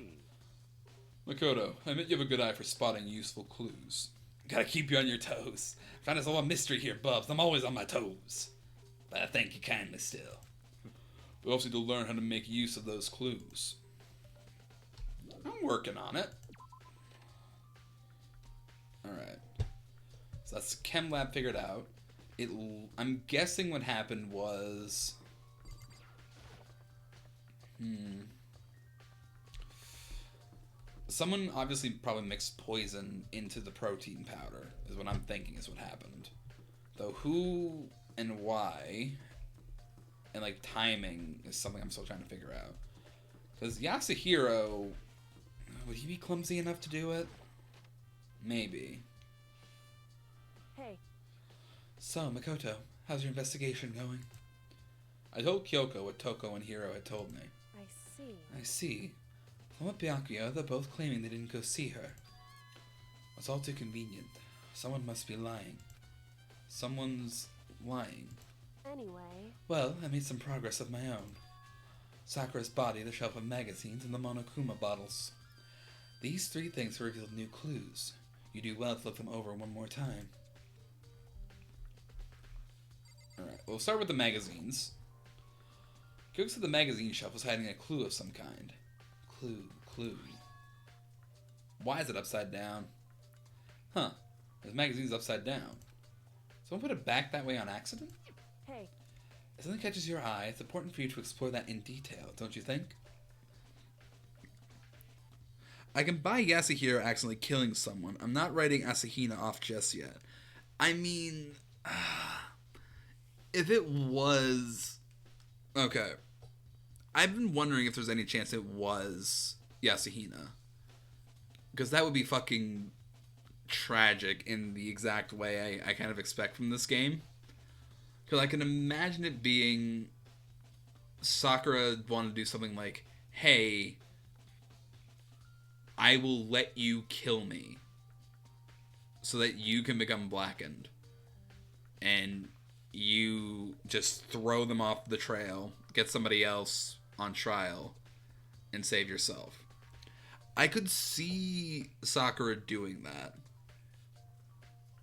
Makoto, I admit you have a good eye for spotting useful clues. Gotta keep you on your toes. Find us all a mystery here, Bubs. I'm always on my toes. But I thank you kindly still. We also need to learn how to make use of those clues. I'm working on it. Alright. So that's the chem lab figured out. I'm guessing what happened was... Someone obviously probably mixed poison into the protein powder, is what I'm thinking is what happened. Though who and why... and like timing is something I'm still trying to figure out. Because Yasuhiro, would he be clumsy enough to do it? Maybe. Hey. So, Makoto, how's your investigation going? I told Kyoko what Toko and Hiro had told me. I see. I see. From what Byakuya, they're both claiming they didn't go see her. It's all too convenient. Someone must be lying. Someone's lying. Anyway... Well, I made some progress of my own. Sakura's body, the shelf of magazines, and the Monokuma bottles. These 3 things have revealed new clues. You do well to look them over one more time. Alright, we'll start with the magazines. Kyoko said the magazine shelf was hiding a clue of some kind. Clue. Why is it upside down? Huh. This magazine's upside down. Someone put it back that way on accident? Hey. If something catches your eye, it's important for you to explore that in detail, don't you think? I can buy Yasuhiro accidentally killing someone. I'm not writing Asahina off just yet. I mean... if it was... Okay. I've been wondering if there's any chance it was Yasuhina. Because that would be fucking tragic in the exact way I kind of expect from this game. Because I can imagine it being Sakura wanted to do something like, hey, I will let you kill me so that you can become blackened. And you just throw them off the trail, get somebody else on trial, and save yourself. I could see Sakura doing that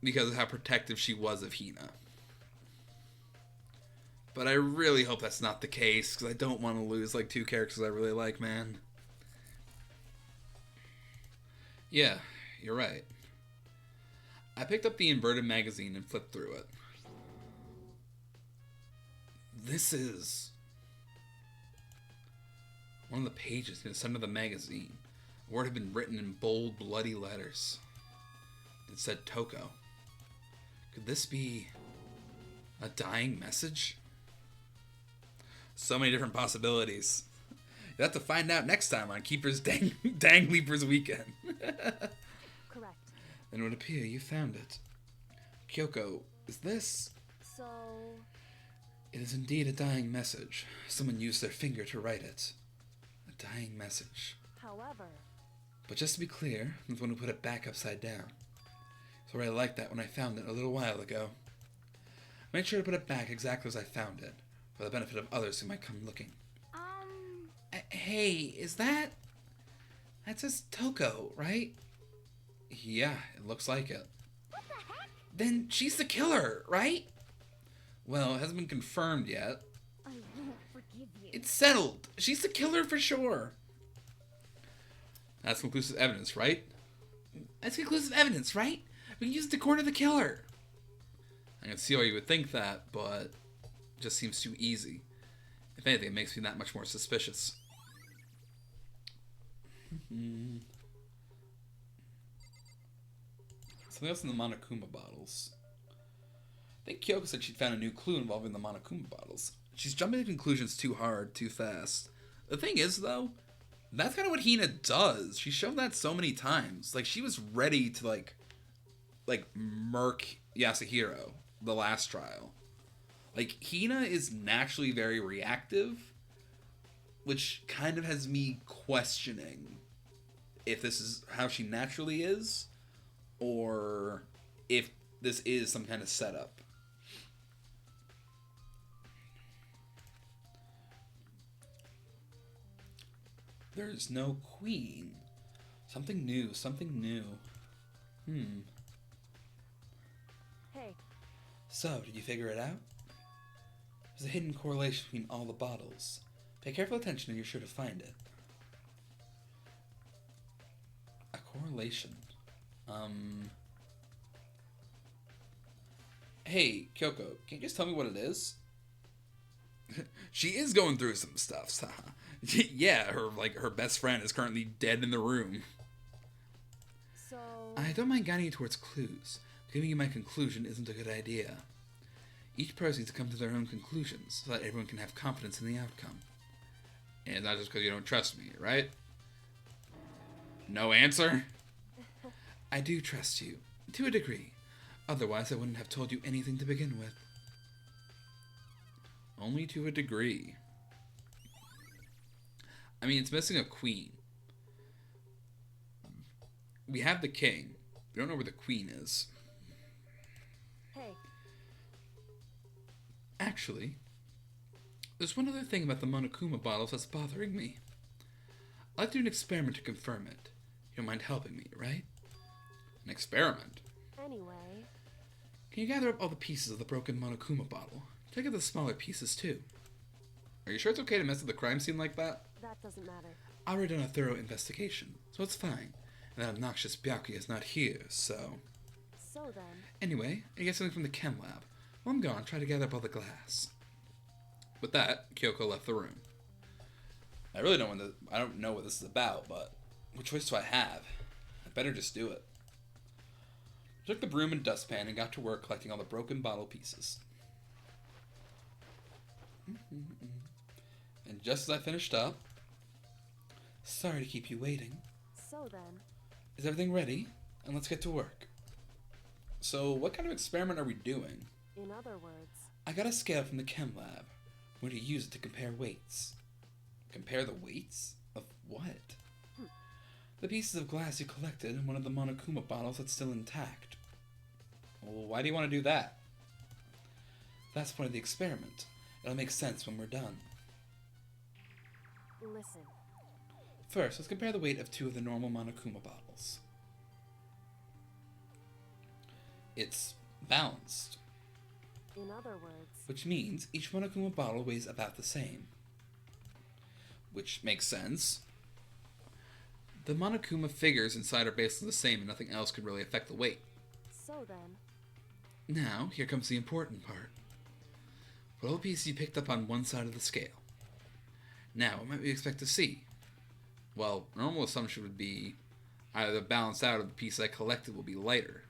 because of how protective she was of Hina. But I really hope that's not the case, because I don't want to lose, like, 2 characters I really like, man. Yeah, you're right. I picked up the inverted magazine and flipped through it. This is one of the pages in the center of the magazine. A word had been written in bold, bloody letters. It said Toko. Could this be a dying message? So many different possibilities. You'll have to find out next time on Keeper's Dang Leapers Weekend. Correct. Then it would appear you found it. Kyoko, is this? So... It is indeed a dying message. Someone used their finger to write it. A dying message. However... But just to be clear, I'm the one who put it back upside down. So I liked that when I found it a little while ago. I made sure to put it back exactly as I found it, for the benefit of others who might come looking. Hey, is that... That says Toko, right? Yeah, it looks like it. What the heck? Then she's the killer, right? Well, it hasn't been confirmed yet. I won't forgive you. It's settled. She's the killer for sure. That's conclusive evidence, right? That's conclusive evidence, right? We can use it to corner the killer. I can see why you would think that, but it just seems too easy. If anything, it makes me that much more suspicious. Something else in the Monokuma bottles. I think Kyoko said she'd found a new clue involving the Monokuma bottles. She's jumping to conclusions too hard, too fast. The thing is, though, that's kind of what Hina does. She's shown that so many times. Like, she was ready to, like murk Yasuhiro the last trial. Like, Hina is naturally very reactive, which kind of has me questioning if this is how she naturally is, or if this is some kind of setup. There's no queen. Something new, something new. Hey. So, did you figure it out? There's a hidden correlation between all the bottles. Pay careful attention and you're sure to find it. A correlation. Hey, Kyoko, can you just tell me what it is? She is going through some stuff. Yeah, her best friend is currently dead in the room. So... I don't mind guiding you towards clues. Giving you my conclusion isn't a good idea. Each person needs to come to their own conclusions so that everyone can have confidence in the outcome. And not just because you don't trust me, right? No answer? I do trust you, to a degree. Otherwise, I wouldn't have told you anything to begin with. Only to a degree. I mean, it's missing a queen. We have the king. We don't know where the queen is. Hey. Actually, there's one other thing about the Monokuma bottles that's bothering me. I'd like to do an experiment to confirm it. You don't mind helping me, right? An experiment? Anyway... Can you gather up all the pieces of the broken Monokuma bottle? Take out the smaller pieces, too. Are you sure it's okay to mess with the crime scene like that? That doesn't matter. I already done a thorough investigation, so it's fine. And that obnoxious Byakuya is not here, so... So then... Anyway, I get something from the chem lab. While I'm gone, try to gather up all the glass. With that, Kyoko left the room. I really don't I don't know what this is about, but what choice do I have? I better just do it. I took the broom and dustpan and got to work collecting all the broken bottle pieces. And just as I finished up... Sorry to keep you waiting. So then... Is everything ready? And let's get to work. So, what kind of experiment are we doing? In other words... I got a scale from the chem lab. We're going to use it to compare weights. Compare the weights? Of what? The pieces of glass you collected in one of the Monokuma bottles that's still intact. Well, why do you want to do that? That's part of the experiment. It'll make sense when we're done. Listen. First, let's compare the weight of two of the normal Monokuma bottles. It's balanced. In other words... Which means each Monokuma bottle weighs about the same. Which makes sense. The Monokuma figures inside are basically the same and nothing else could really affect the weight. So then, Now, here comes the important part. What little piece you picked up on one side of the scale? Now, what might we expect to see? Well, normal assumption would be either balanced out or the piece I collected will be lighter.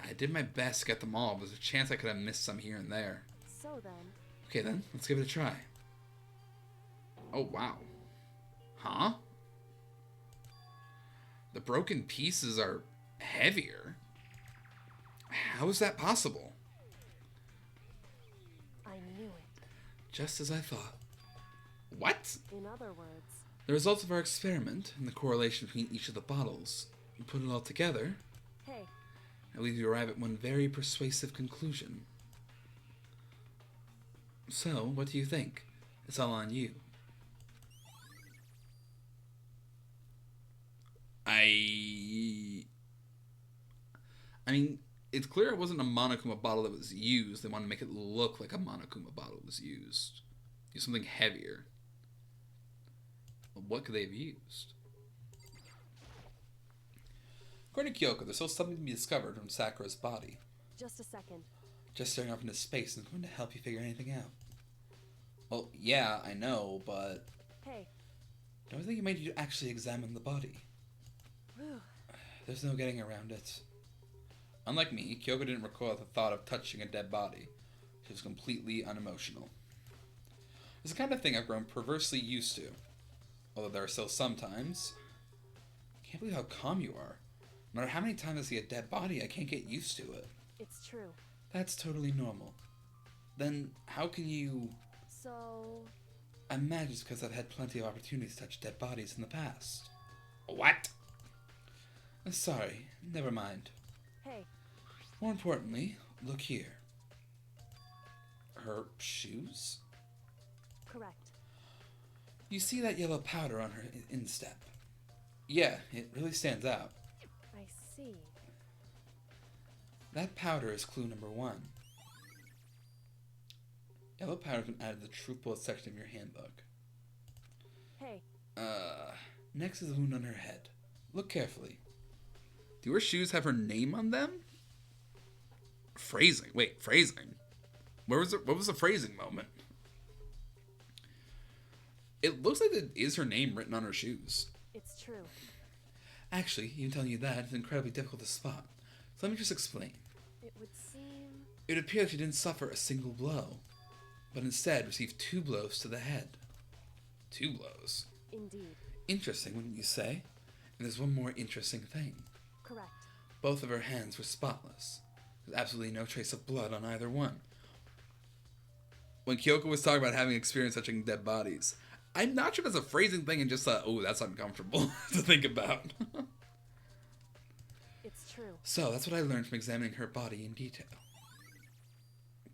I did my best to get them all, but there's a chance I could have missed some here and there. so then, Okay then, let's give it a try. Oh wow. Huh? The broken pieces are heavier. How is that possible? I knew it. Just as I thought. What? In other words, The results of our experiment and the correlation between each of the bottles. You put it all together, hey, I believe you arrive at one very persuasive conclusion. So, what do you think? It's all on you. I mean, it's clear it wasn't a Monokuma bottle that was used. They wanted to make it look like a Monokuma bottle was used. Use something heavier. Well, what could they have used? According to Kyoko, there's still something to be discovered from Sakura's body. just a second. Just staring off into space isn't going to help you figure anything out. Well, yeah, I know, but Hey, don't you think you might need to actually examine the body? whew, There's no getting around it. Unlike me, Kyoko didn't recoil at the thought of touching a dead body. She was completely unemotional. It's the kind of thing I've grown perversely used to. Although there are still some times. I can't believe how calm you are. No matter how many times I see a dead body, I can't get used to it. it's true. That's totally normal. Then, how can you... So, I imagine it's because I've had plenty of opportunities to touch dead bodies in the past. What? Sorry, never mind. hey, More importantly, look here. Her shoes? correct. You see that yellow powder on her instep? Yeah, it really stands out. I see. That powder is clue number 1. Yellow powder has been added to the truth bullet section of your handbook. Hey, Next is a wound on her head. Look carefully. Do her shoes have her name on them? Phrasing. Wait, phrasing? What was the phrasing moment? It looks like it is her name written on her shoes. it's true. Actually, even telling you that, it's incredibly difficult to spot. So let me just explain. It would seem. It would appear that she didn't suffer a single blow, but instead received 2 blows to the head. 2 blows. Indeed. Interesting, wouldn't you say? And there's one more interesting thing. Correct. Both of her hands were spotless. There's absolutely no trace of blood on either one. When Kyoko was talking about having experience touching dead bodies, I'm not sure that's a phrasing thing and just thought, oh, that's uncomfortable to think about. It's true. So, that's what I learned from examining her body in detail.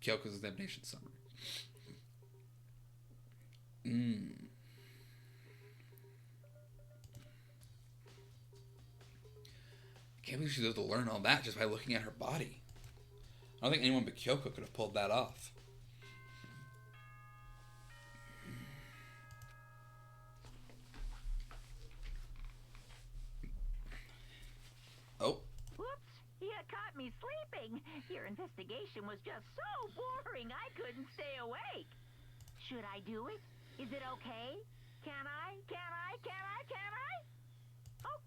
Kyoko's examination summary. I can't believe she was able to learn all that just by looking at her body. I don't think anyone but Kyoko could have pulled that off. Oh. Whoops! You caught me sleeping. Your investigation was just so boring I couldn't stay awake. Should I do it? Is it okay? Can I?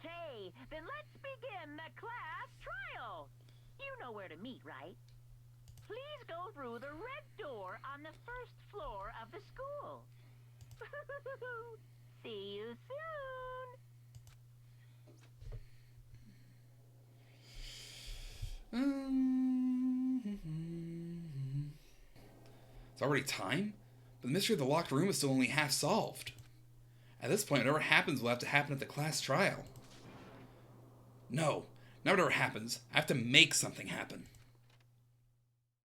Okay, then let's begin the class trial. You know where to meet, right? Please go through the red door on the first floor of the school. See you soon. It's already time? But the mystery of the locked room is still only half solved. At this point, whatever happens will have to happen at the class trial. No, not whatever happens. I have to make something happen.